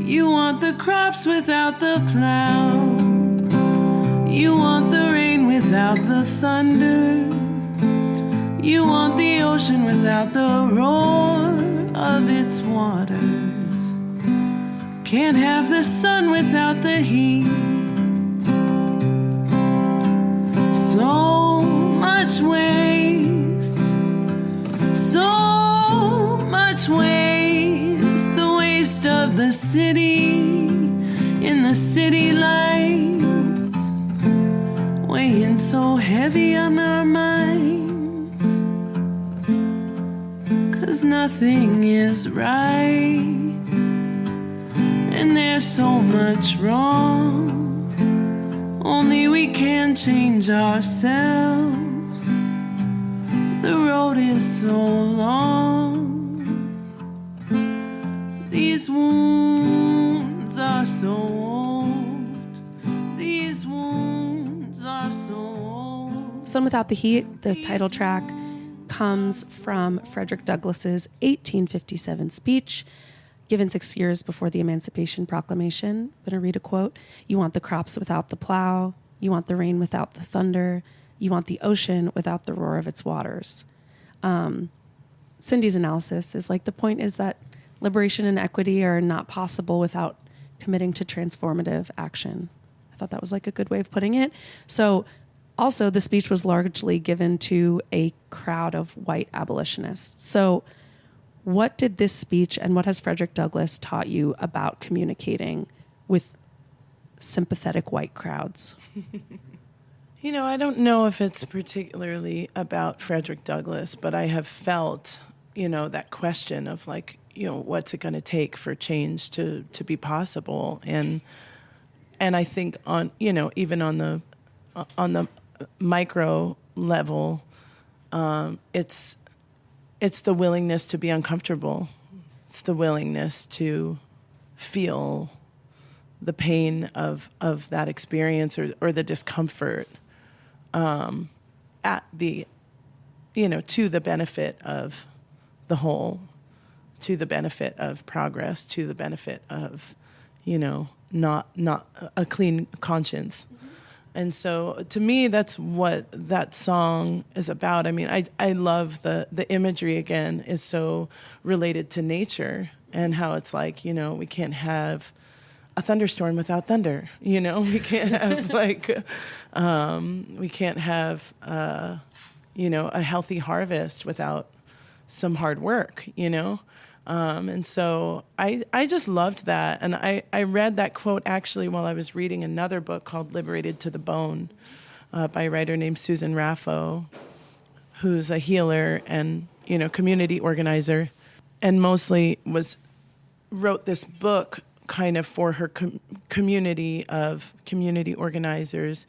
You want the crops without the plow. You want the rain without the thunder. You want the ocean without the roar of its waters. Can't have the sun without the heat. So much waste. So much waste. The waste of the city in the city lights, weighing so heavy on our minds. 'Cause nothing is right, and there's so much wrong. Only we can change ourselves. The road is so long. These wounds are so old. These wounds are so old. Sun Without the Heat, the title track, comes from Frederick Douglass's 1857 speech, given 6 years before the Emancipation Proclamation. I'm going to read a quote. "You want the crops without the plow. You want the rain without the thunder. You want the ocean without the roar of its waters." Cindy's analysis is like, the point is that liberation and equity are not possible without committing to transformative action. I thought that was like a good way of putting it. So also the speech was largely given to a crowd of white abolitionists. So what did this speech and what has Frederick Douglass taught you about communicating with sympathetic white crowds? You know, I don't know if it's particularly about Frederick Douglass, but I have felt, that question of like, what's it going to take for change to be possible? And I think on, even on the micro level, it's the willingness to be uncomfortable. It's the willingness to feel the pain of that experience or the discomfort at the, to the benefit of the whole, to the benefit of progress, to the benefit of, not a clean conscience. Mm-hmm. And so to me, that's what that song is about. I mean, I love the imagery, again, is so related to nature and how it's like, we can't have a thunderstorm without thunder. We can't have we can't have, a healthy harvest without some hard work, and so I just loved that. And I read that quote actually while I was reading another book called Liberated to the Bone by a writer named Susan Raffo, who's a healer and, community organizer, and mostly wrote this book kind of for her community of community organizers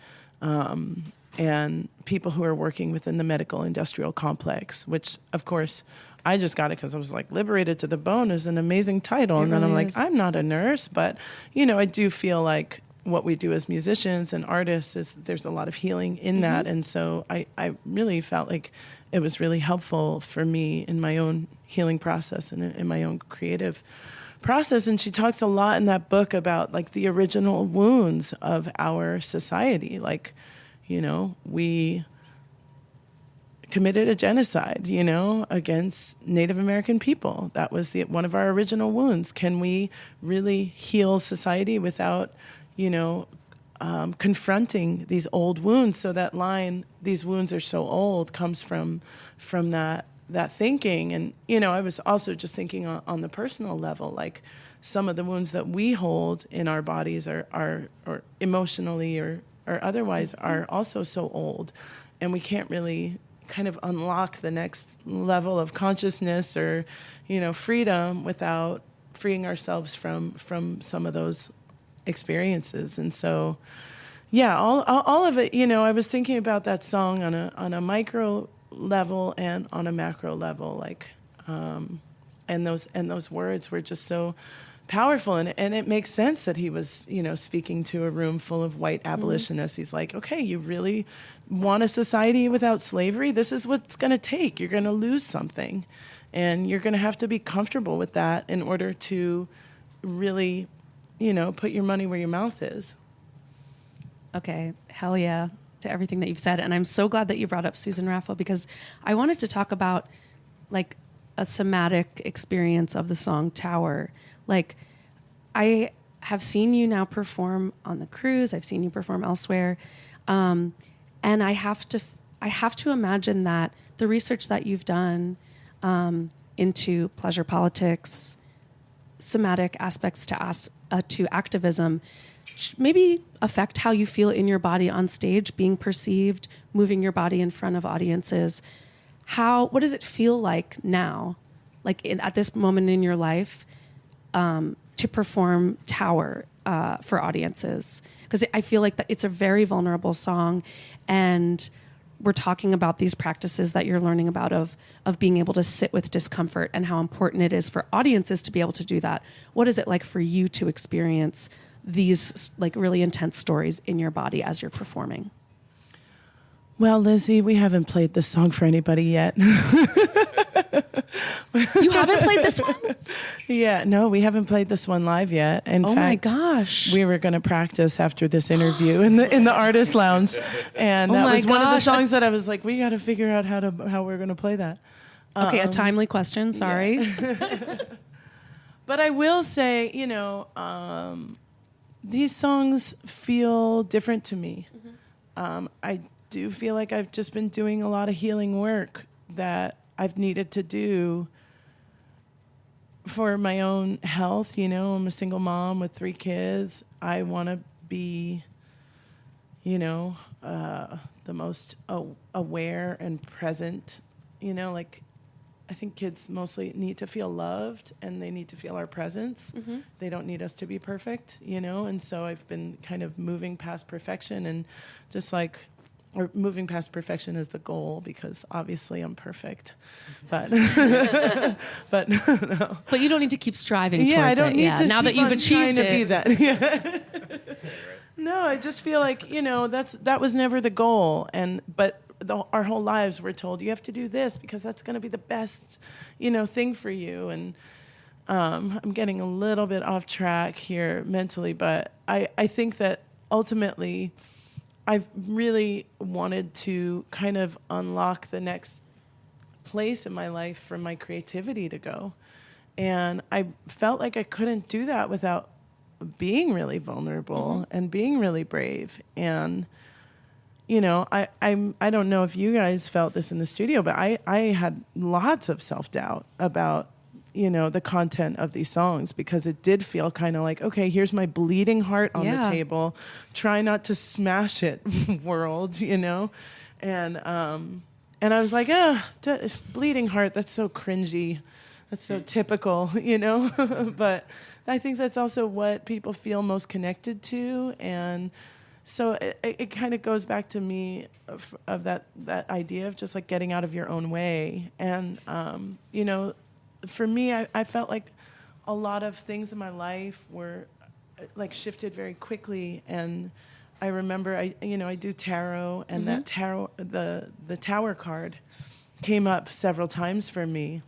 and people who are working within the medical industrial complex, which, of course, I just got it because I was like, Liberated to the Bone is an amazing title. And then I'm like, I'm not a nurse, but, I do feel like what we do as musicians and artists is there's a lot of healing in that. And so I really felt like it was really helpful for me in my own healing process and in my own creative process. And she talks a lot in that book about like the original wounds of our society. Like, we committed a genocide, against Native American people. That was one of our original wounds. Can we really heal society without, confronting these old wounds? So that line, "these wounds are so old," comes from that thinking. And, I was also just thinking on the personal level, like some of the wounds that we hold in our bodies are or emotionally or otherwise are also so old, and we can't really kind of unlock the next level of consciousness or, freedom without freeing ourselves from some of those experiences. And so, yeah, all of it, I was thinking about that song on a micro level and on a macro level, like, and those words were just so powerful, and it makes sense that he was, speaking to a room full of white abolitionists. He's like, okay, you really want a society without slavery? This is what's going to take. You're going to lose something, and you're going to have to be comfortable with that in order to really, put your money where your mouth is. Okay, hell yeah to everything that you've said. And I'm so glad that you brought up Susan Raffo, because I wanted to talk about like a somatic experience of the song Tower. Like, I have seen you now perform on the cruise. I've seen you perform elsewhere. And I have to imagine that the research that you've done into pleasure politics, somatic aspects to activism, maybe affect how you feel in your body on stage, being perceived, moving your body in front of audiences. What does it feel like now, like at this moment in your life, to perform Tower for audiences? Because I feel like that it's a very vulnerable song, and we're talking about these practices that you're learning about of being able to sit with discomfort and how important it is for audiences to be able to do that. What is it like for you to experience these like really intense stories in your body as you're performing? Well, Lizzie, we haven't played this song for anybody yet. You haven't played this one? Yeah, no, we haven't played this one live yet. In fact, my gosh. we were going to practice after this interview in the artist lounge, and that was one of the songs that I was like, we got to figure out how we're going to play that. Okay, a timely question. Sorry. Yeah. But I will say, these songs feel different to me. I do feel like I've just been doing a lot of healing work that I've needed to do for my own health. I'm a single mom with 3 kids. I want to be, the most aware and present, I think kids mostly need to feel loved and they need to feel our presence. They don't need us to be perfect, and so I've been kind of moving past perfection and just or moving past perfection is the goal because obviously I'm perfect, but no. But you don't need to keep striving towards it. Yeah, I don't need to now that you've achieved to be that. Yeah. No, I just feel like, that was never the goal. But our whole lives we're told you have to do this because that's going to be the best, thing for you. And I'm getting a little bit off track here mentally, but I think that ultimately I've really wanted to kind of unlock the next place in my life for my creativity to go. And I felt like I couldn't do that without being really vulnerable and being really brave. And, I don't know if you guys felt this in the studio, but I had lots of self-doubt about, the content of these songs because it did feel kind of like, okay, here's my bleeding heart on the table. Try not to smash it, world, And I was like, bleeding heart, that's so cringy. That's so typical, But I think that's also what people feel most connected to. And so it kind of goes back to me of that idea of just like getting out of your own way. And, for me, I felt like a lot of things in my life were like shifted very quickly. And I remember I do tarot, and that tarot, the Tower card came up several times for me.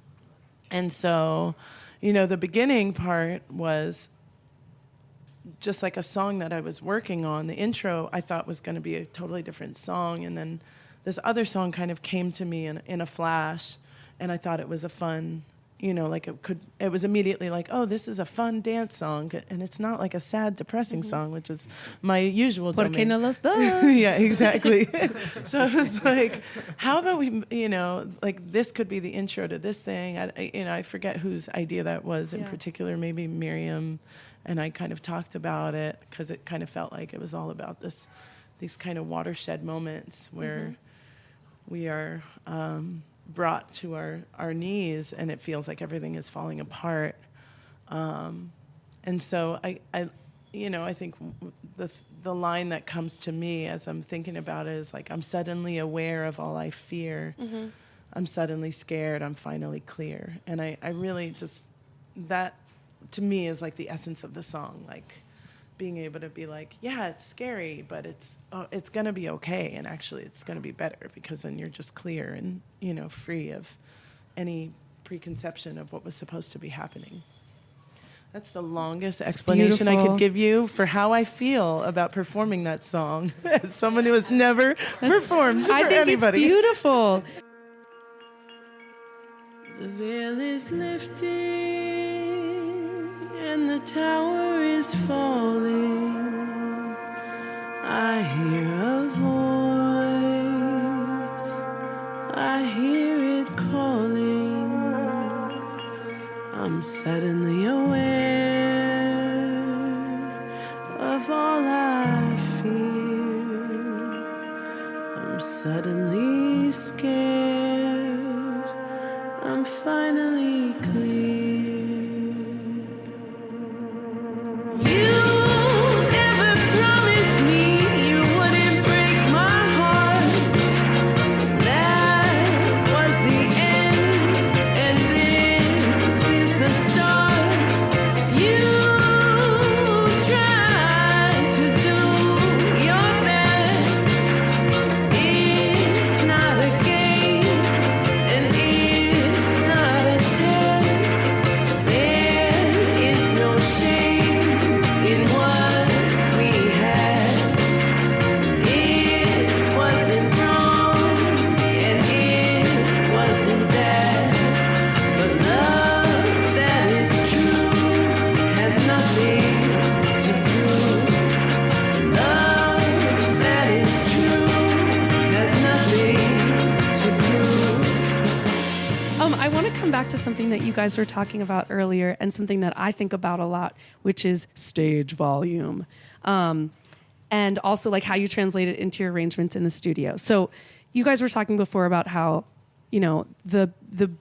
And so, the beginning part was just like a song that I was working on. The intro I thought was going to be a totally different song. And then this other song kind of came to me in a flash. And I thought it was a fun, it was immediately like, oh, this is a fun dance song. And it's not like a sad, depressing song, which is my usual domain. Porque no los dos. Yeah, exactly. So I was like, how about we, this could be the intro to this thing. I forget whose idea that was in particular, maybe Miriam. And I kind of talked about it because it kind of felt like it was all about these kind of watershed moments where we are brought to our knees and it feels like everything is falling apart. And so I think the line that comes to me as I'm thinking about it is like, I'm suddenly aware of all I fear. I'm suddenly scared. I'm finally clear. And I really just, that to me is like the essence of the song, like being able to be like, yeah, it's scary, but it's going to be okay. And actually it's going to be better because then you're just clear and, free of any preconception of what was supposed to be happening. That's the longest explanation I could give you for how I feel about performing that song as someone who has never performed for anybody. It's beautiful. The veil is lifting and the tower is falling. I hear a voice, I hear it calling. I'm suddenly aware of all I fear. I'm suddenly scared. I'm finally clear. you guys were talking about earlier and something that I think about a lot, which is stage volume. And also like how you translate it into your arrangements in the studio. So you guys were talking before about how, you know, the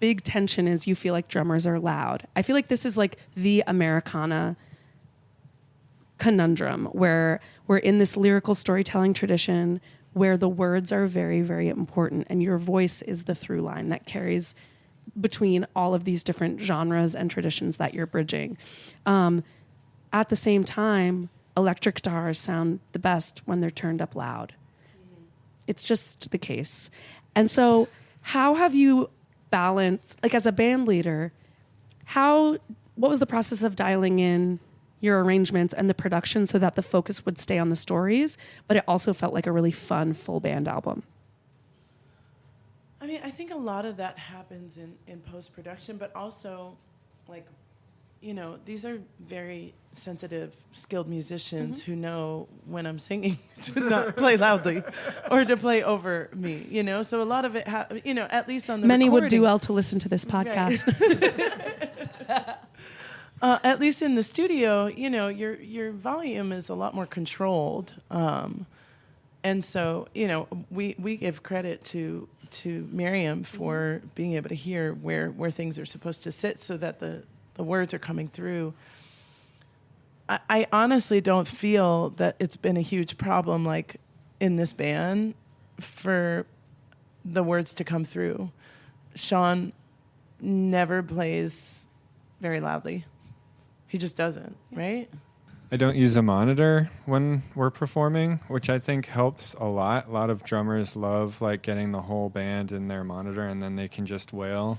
big tension is you feel like drummers are loud. I feel like this is like the Americana conundrum where we're in this lyrical storytelling tradition where the words are very, very important and your voice is the through line that carries between all of these different genres and traditions that you're bridging. At the same time, electric guitars sound the best when they're turned up loud. It's just the case. And so how have you balanced, like as a band leader, what was the process of dialing in your arrangements and the production so that the focus would stay on the stories, but it also felt like a really fun full band album? I mean, I think a lot of that happens in post-production, but also, like, you know, these are very sensitive, skilled musicians who know when I'm singing to not play loudly or to play over me, you know? So a lot of it, you know, at least on the Many recording, would do well to listen to this podcast. Right. At least in the studio, you know, your volume is a lot more controlled. And so, you know, we give credit to Miriam for being able to hear where things are supposed to sit so that the words are coming through. I honestly don't feel that it's been a huge problem, like, in this band for the words to come through. Shawn never plays very loudly. He just doesn't, right? I don't use a monitor when we're performing, which I think helps a lot. A lot of drummers love like getting the whole band in their monitor and then they can just wail.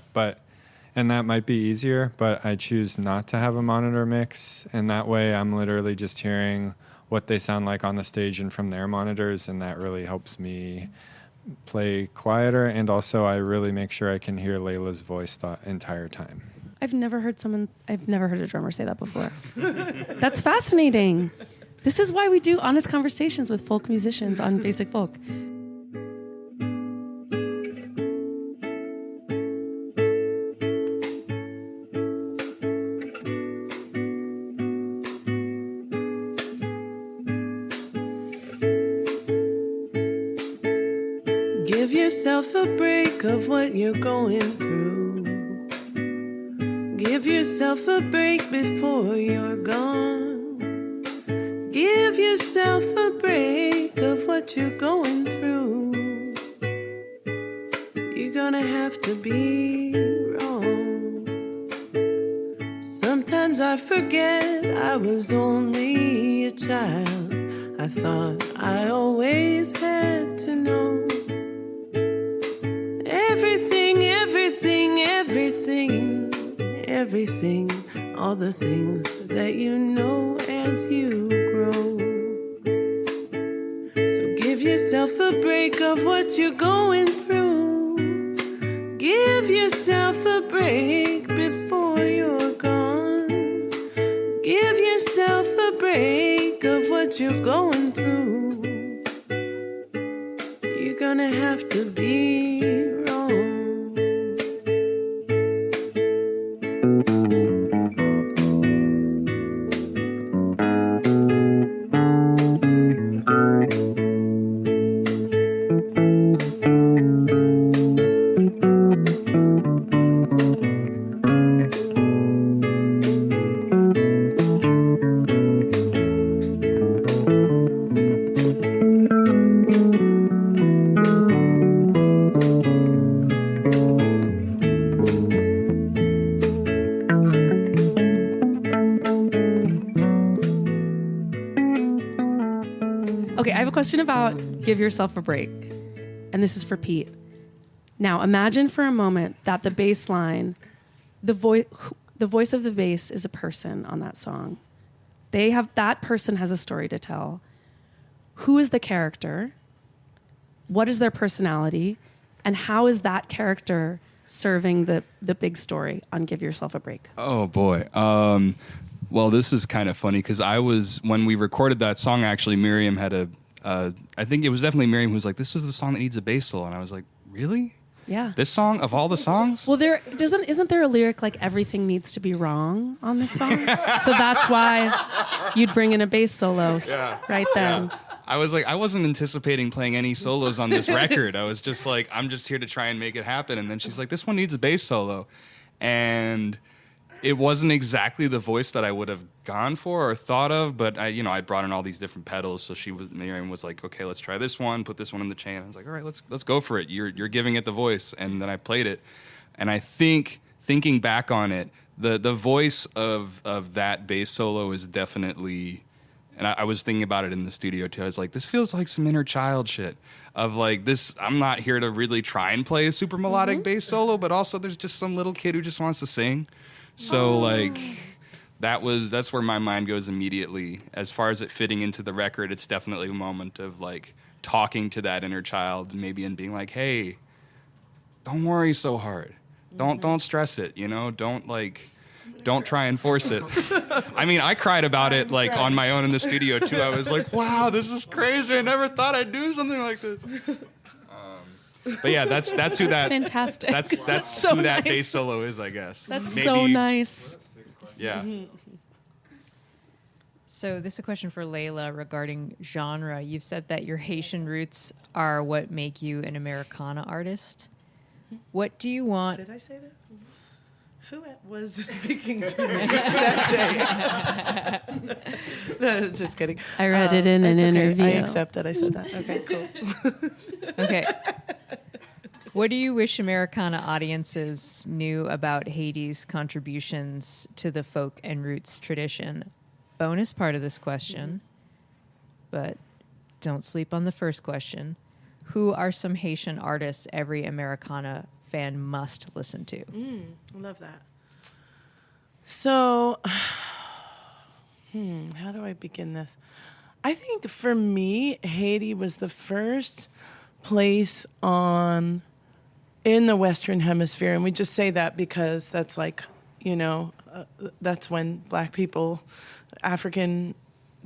And that might be easier, but I choose not to have a monitor mix. And that way I'm literally just hearing what they sound like on the stage and from their monitors. And that really helps me play quieter. And also I really make sure I can hear Leyla's voice the entire time. I've never heard a drummer say that before. That's fascinating. This is why we do honest conversations with folk musicians on Basic Folk. Give yourself a break of what you're going through. Give yourself a break before you're gone. Give yourself a break of what you're going through. You're gonna have to be wrong. Sometimes I forget I was only a child. I thought I always had to know everything, everything, everything. Everything, all the things that you know as you grow. So give yourself a break of what you're going through. Give yourself a break before you're gone. Give yourself a break of what you're going through. You're gonna have to be wrong. Okay, I have a question about give yourself a break. And this is for Pete. Now, imagine for a moment that the bass line, the voice of the bass is a person on that song. That person has a story to tell. Who is the character? What is their personality? And how is that character serving the big story on Give Yourself a Break? Oh, boy. Well, this is kind of funny because when we recorded that song, actually, Miriam had I think it was definitely Miriam who was like, this is the song that needs a bass solo. And I was like, really? Yeah. This song of all the songs? Well, isn't there a lyric like everything needs to be wrong on this song? So that's why you'd bring in a bass solo right then. Yeah. I was like, I wasn't anticipating playing any solos on this record. I was just like, I'm just here to try and make it happen. And then she's like, this one needs a bass solo. And it wasn't exactly the voice that I would have gone for or thought of, but I brought in all these different pedals. So Miriam was like, okay, let's try this one, put this one in the chain. I was like, all right, let's go for it. You're giving it the voice. And then I played it. And I think, thinking back on it, the voice of that bass solo is definitely, and I was thinking about it in the studio too. I was like, this feels like some inner child shit of like this. I'm not here to really try and play a super melodic bass solo, but also there's just some little kid who just wants to sing. So like that's where my mind goes immediately. As far as it fitting into the record, it's definitely a moment of like talking to that inner child maybe and being like, hey, don't worry so hard. Don't stress it, don't try and force it. I mean, I cried about it like on my own in the studio too. I was like, wow, this is crazy. I never thought I'd do something like this. But yeah, that's who that fantastic. That's so who that nice. bass solo is, I guess. That's so nice. Yeah. So this is a question for Leyla regarding genre. You've said that your Haitian roots are what make you an Americana artist. What do you want? Did I say that? Who was speaking to me that day? No, just kidding. I read it in an interview. I accept that I said that. Okay, cool. Okay. What do you wish Americana audiences knew about Haiti's contributions to the folk and roots tradition? Bonus part of this question, but don't sleep on the first question. Who are some Haitian artists every Americana fan must listen to? I love that. So, how do I begin this? I think for me, Haiti was the first place in the Western Hemisphere, and we just say that because that's like, that's when Black people, African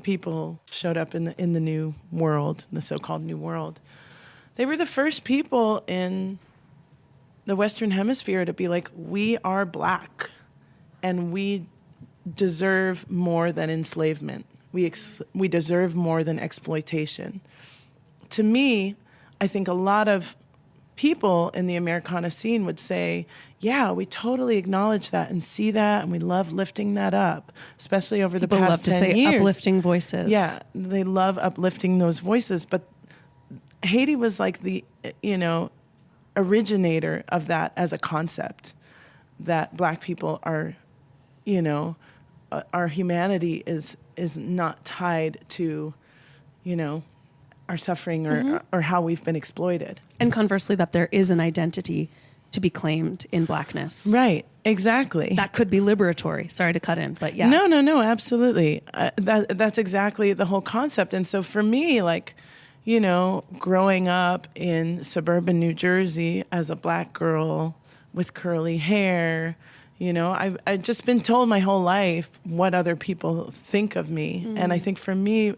people showed up in the New World, the so-called New World. They were the first people in the Western Hemisphere to be like, we are Black, and we deserve more than enslavement. We deserve more than exploitation. To me, I think a lot of people in the Americana scene would say, yeah, we totally acknowledge that and see that, and we love lifting that up, especially over the past 10 years. People love to say uplifting voices. Yeah, they love uplifting those voices, but Haiti was like the, originator of that as a concept, that Black people are, our humanity is not tied to, our suffering or how we've been exploited. And conversely, that there is an identity to be claimed in Blackness. Right, exactly. That could be liberatory. Sorry to cut in, but yeah. No, absolutely. That's exactly the whole concept. And so for me, like, growing up in suburban New Jersey as a Black girl with curly hair, I've just been told my whole life what other people think of me. And I think for me,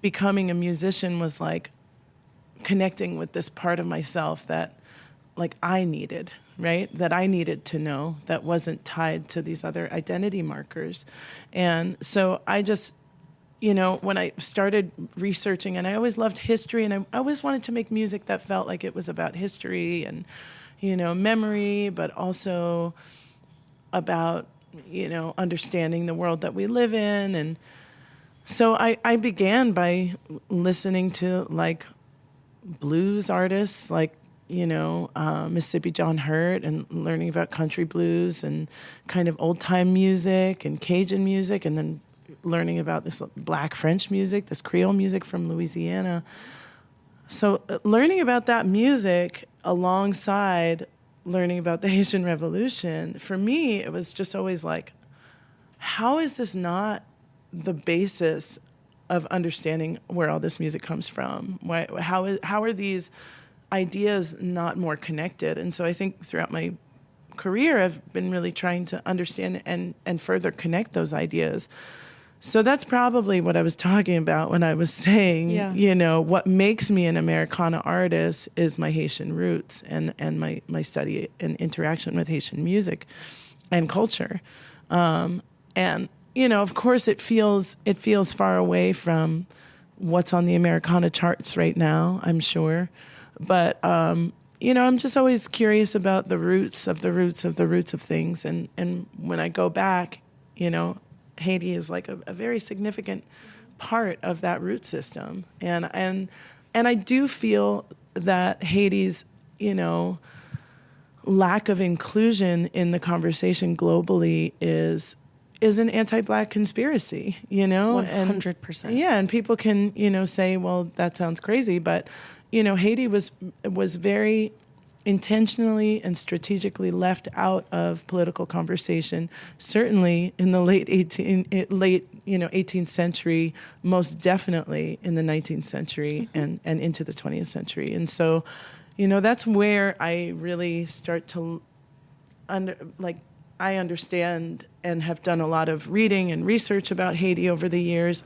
becoming a musician was like connecting with this part of myself that like I needed, right? That I needed to know, that wasn't tied to these other identity markers. And so I just, when I started researching, and I always loved history, and I always wanted to make music that felt like it was about history and, memory, but also about, understanding the world that we live in. And so I began by listening to like blues artists like, Mississippi John Hurt, and learning about country blues and kind of old time music and Cajun music, and then learning about this Black French music, this Creole music from Louisiana. So learning about that music alongside learning about the Haitian Revolution, for me, it was just always like, how is this not the basis of understanding where all this music comes from? How are these ideas not more connected? And so I think throughout my career, I've been really trying to understand and further connect those ideas. So that's probably what I was talking about when I was saying, what makes me an Americana artist is my Haitian roots and my study and interaction with Haitian music and culture. And, of course it feels far away from what's on the Americana charts right now, I'm sure. But, I'm just always curious about the roots of the roots of the roots of things. And when I go back, Haiti is like a very significant part of that root system. And I do feel that Haiti's, lack of inclusion in the conversation globally is an anti-Black conspiracy, 100%. And people can, say, well, that sounds crazy, but, Haiti was very intentionally and strategically left out of political conversation, certainly in the late 18th century, most definitely in the 19th century and into the 20th century. And so, that's where I really start to I understand and have done a lot of reading and research about Haiti over the years.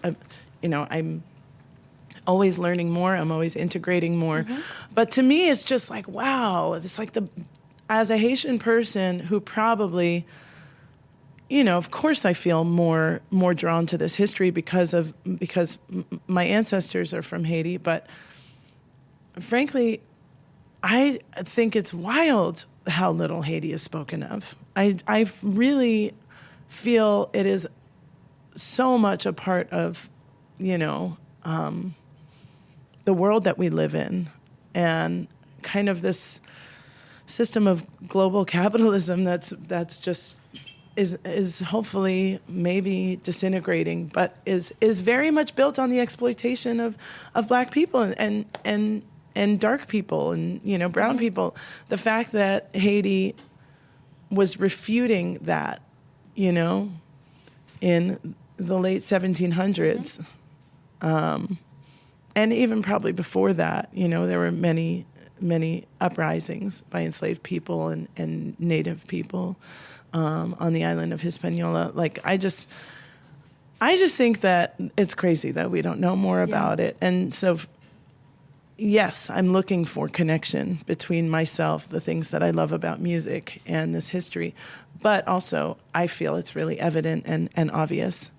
I'm always learning more. I'm always integrating more. Mm-hmm. But to me, it's just like, wow, it's like as a Haitian person who probably, of course I feel more drawn to this history because my ancestors are from Haiti. But frankly, I think it's wild how little Haiti is spoken of. I really feel it is so much a part of, the world that we live in, and kind of this system of global capitalism that's just is hopefully maybe disintegrating, but is very much built on the exploitation of Black people and dark people and brown people. The fact that Haiti was refuting that, in the late 1700s. And even probably before that, there were many, many uprisings by enslaved people and native people on the island of Hispaniola. Like, I just think that it's crazy that we don't know more about it. And so, yes, I'm looking for connection between myself, the things that I love about music, and this history. But also, I feel it's really evident and obvious.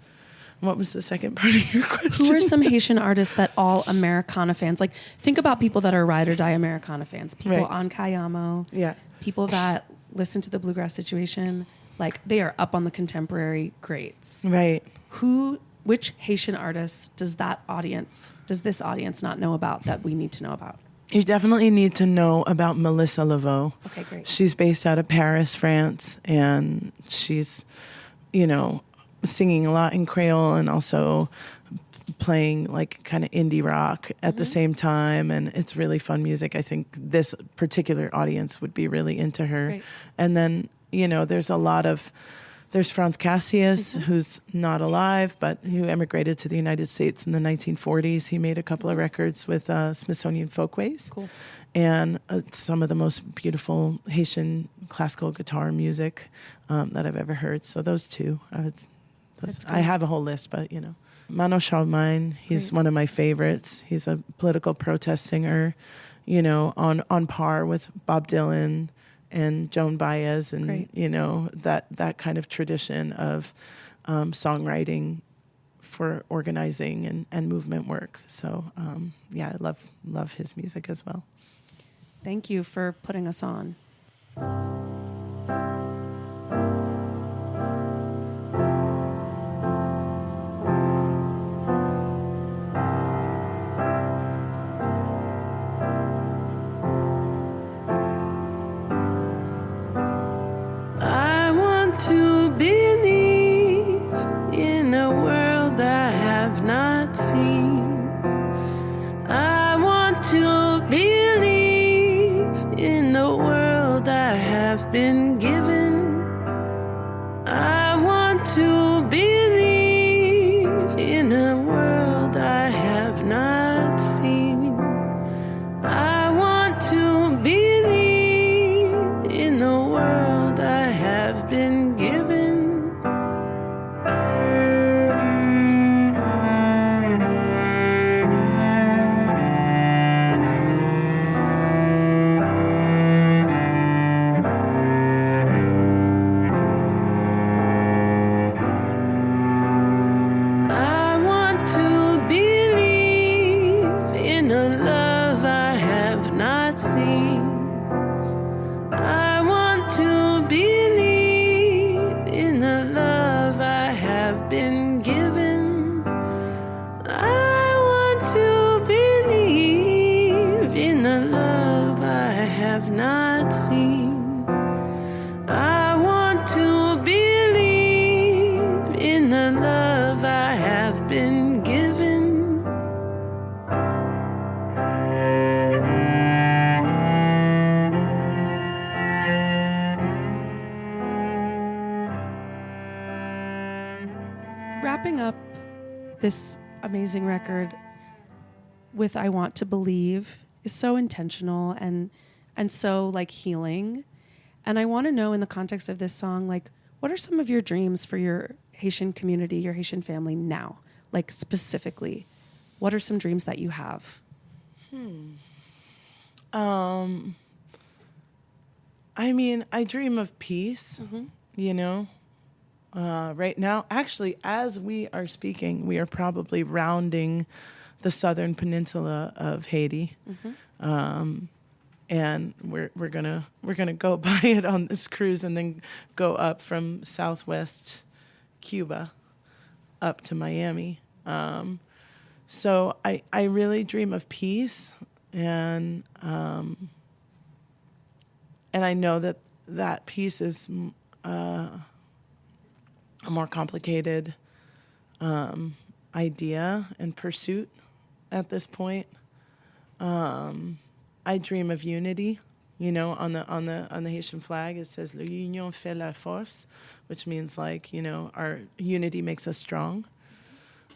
What was the second part of your question? Who are some Haitian artists that all Americana fans, like, think about people that are ride or die Americana fans, people on Cayamo, people that listen to the Bluegrass Situation, like, they are up on the contemporary greats. Right. Which Haitian artists does this audience not know about that we need to know about? You definitely need to know about Melissa Laveau. Okay, great. She's based out of Paris, France, and she's, singing a lot in Creole and also playing like kind of indie rock at the same time. And it's really fun music. I think this particular audience would be really into her. Great. And then, there's Franz Cassius, who's not alive, but who emigrated to the United States in the 1940s. He made a couple of records with Smithsonian Folkways. Cool. And some of the most beautiful Haitian classical guitar music that I've ever heard. So those two, I have a whole list, but, Mano Charlemagne, he's one of my favorites. He's a political protest singer, on par with Bob Dylan and Joan Baez and, that kind of tradition of songwriting for organizing and movement work. So, I love his music as well. Thank you for putting us on. To believe in a world I have not seen. I want to believe in the world I have been given. have been given. I want to believe in the love I have not seen. I want to believe in the love I have been given. Wrapping up this amazing record with I Want to Believe is so intentional and so like healing. And I want to know, in the context of this song, like, what are some of your dreams for your Haitian community, your Haitian family now? Like, specifically, what are some dreams that you have? I mean, I dream of peace, you know. Right now, actually, as we are speaking, we are probably rounding the southern peninsula of Haiti, and we're gonna go by it on this cruise, and then go up from southwest Cuba up to Miami. So I really dream of peace, and I know that peace is a more complicated idea and pursuit at this point. I dream of unity. You know, on the Haitian flag it says "L'union fait la force," which means, like, you know, our unity makes us strong.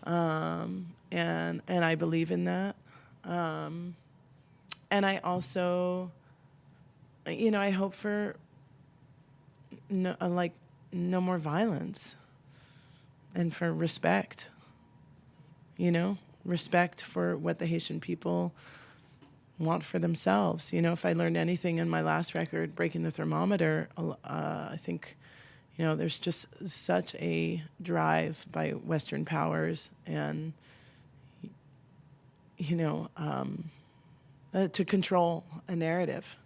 And I believe in that. And I also, you know, I hope for no more violence, and for respect, you know, respect for what the Haitian people want for themselves. You know, if I learned anything in my last record, Breaking the Thermometer, I think, you know, there's just such a drive by Western powers and, you know, to control a narrative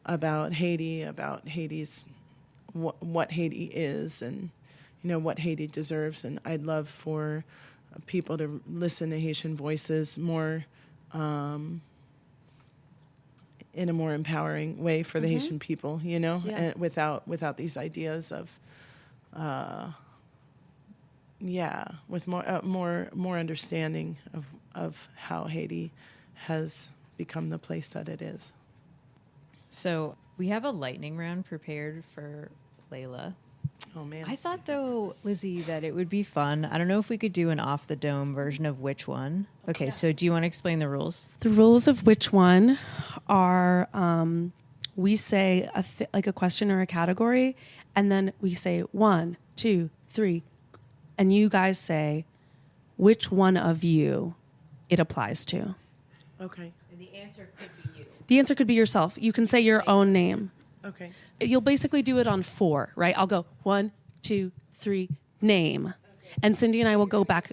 about Haiti, about Haiti's what Haiti is, and, you know, what Haiti deserves. And I'd love for people to listen to Haitian voices more, in a more empowering way for the Haitian people, you know, and without these ideas of, with more understanding of how Haiti has become the place that it is. So we have a lightning round prepared for Leyla. Oh, man. I thought, though, Lizzie, that it would be fun. I don't know if we could do an off-the-dome version of Which One. Okay, so do you want to explain the rules? The rules of Which One are, we say like a question or a category, and then we say 1, 2, 3, and you guys say which one of you it applies to. Okay. And the answer could be you. The answer could be yourself. You can say your own name. Okay. You'll basically do it on 4, right? I'll go 1, 2, 3, name. Okay. And Cindy and I will go back.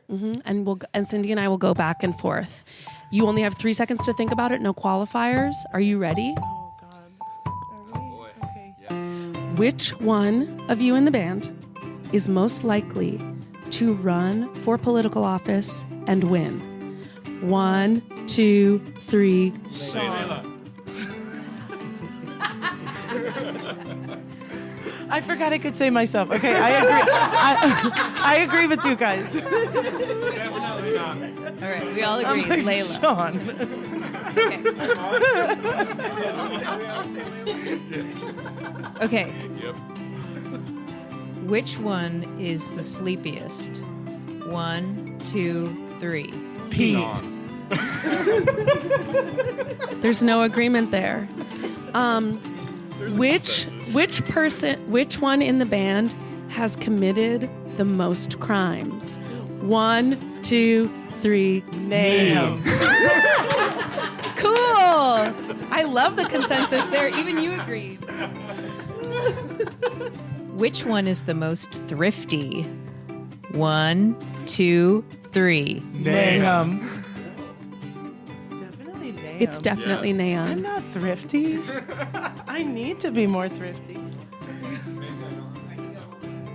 And Cindy and I will go back and forth. You only have 3 seconds to think about it. No qualifiers. Are you ready? Oh, God. Are we? Okay. Yeah. Which one of you in the band is most likely to run for political office and win? 1, 2, 3. Shawn. I forgot I could say myself. Okay, I agree. I agree with you guys. Definitely not. All right, we all agree. I'm like, Leyla. Shawn. Okay. Yep. Which one is the sleepiest? 1, 2, 3. Pete. There's no agreement there. Which one in the band has committed the most crimes? 1, 2, 3. Nahum. Cool. I love the consensus there. Even you agreed. Which one is the most thrifty? 1, 2, 3. Nahum. Definitely Nahum. It's definitely I'm Nahum. not thrifty. I need to be more thrifty.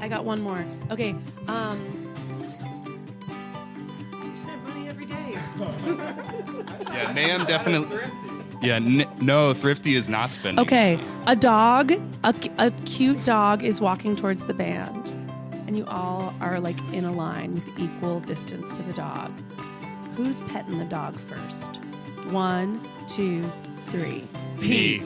I got one more. Okay. Spend money every day. Yeah, Nahum definitely. Yeah, no, Thrifty is not spending. Okay, a dog, a cute dog is walking towards the band, and you all are like in a line with equal distance to the dog. Who's petting the dog first? 1, 2, 3. Pete.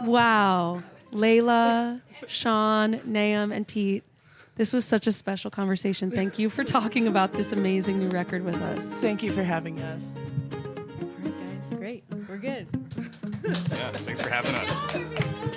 Wow. Leyla, Shawn, Nahum, and Pete. This was such a special conversation. Thank you for talking about this amazing new record with us. Thank you for having us. All right, guys. Great. We're good. Yeah, thanks for having us.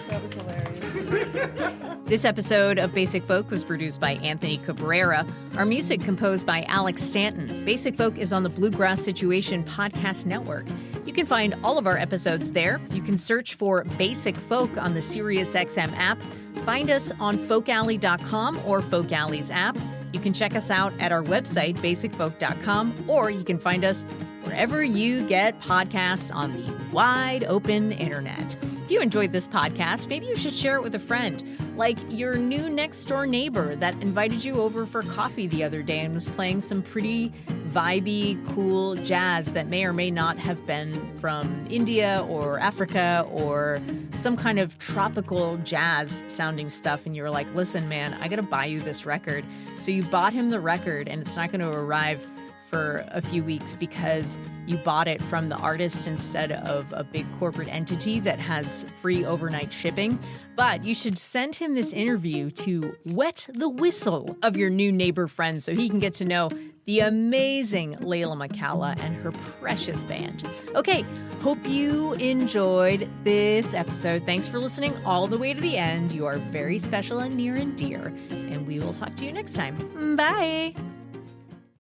That was hilarious. This episode of Basic Folk was produced by Anthony Cabrera. Our music composed by Alex Stanton. Basic Folk is on the Bluegrass Situation Podcast Network. You can find all of our episodes there. You can search for Basic Folk on the SiriusXM app. Find us on folkalley.com or Folk Alley's app. You can check us out at our website, basicfolk.com, or you can find us wherever you get podcasts on the wide open internet. If you enjoyed this podcast, maybe you should share it with a friend, like your new next door neighbor that invited you over for coffee the other day and was playing some pretty vibey, cool jazz that may or may not have been from India or Africa or some kind of tropical jazz sounding stuff. And you were like, listen, man, I got to buy you this record. So you bought him the record, and it's not going to arrive for a few weeks because you bought it from the artist instead of a big corporate entity that has free overnight shipping. But you should send him this interview to wet the whistle of your new neighbor friend so he can get to know the amazing Leyla McCalla and her precious band. Okay, hope you enjoyed this episode. Thanks for listening all the way to the end. You are very special and near and dear. And we will talk to you next time. Bye.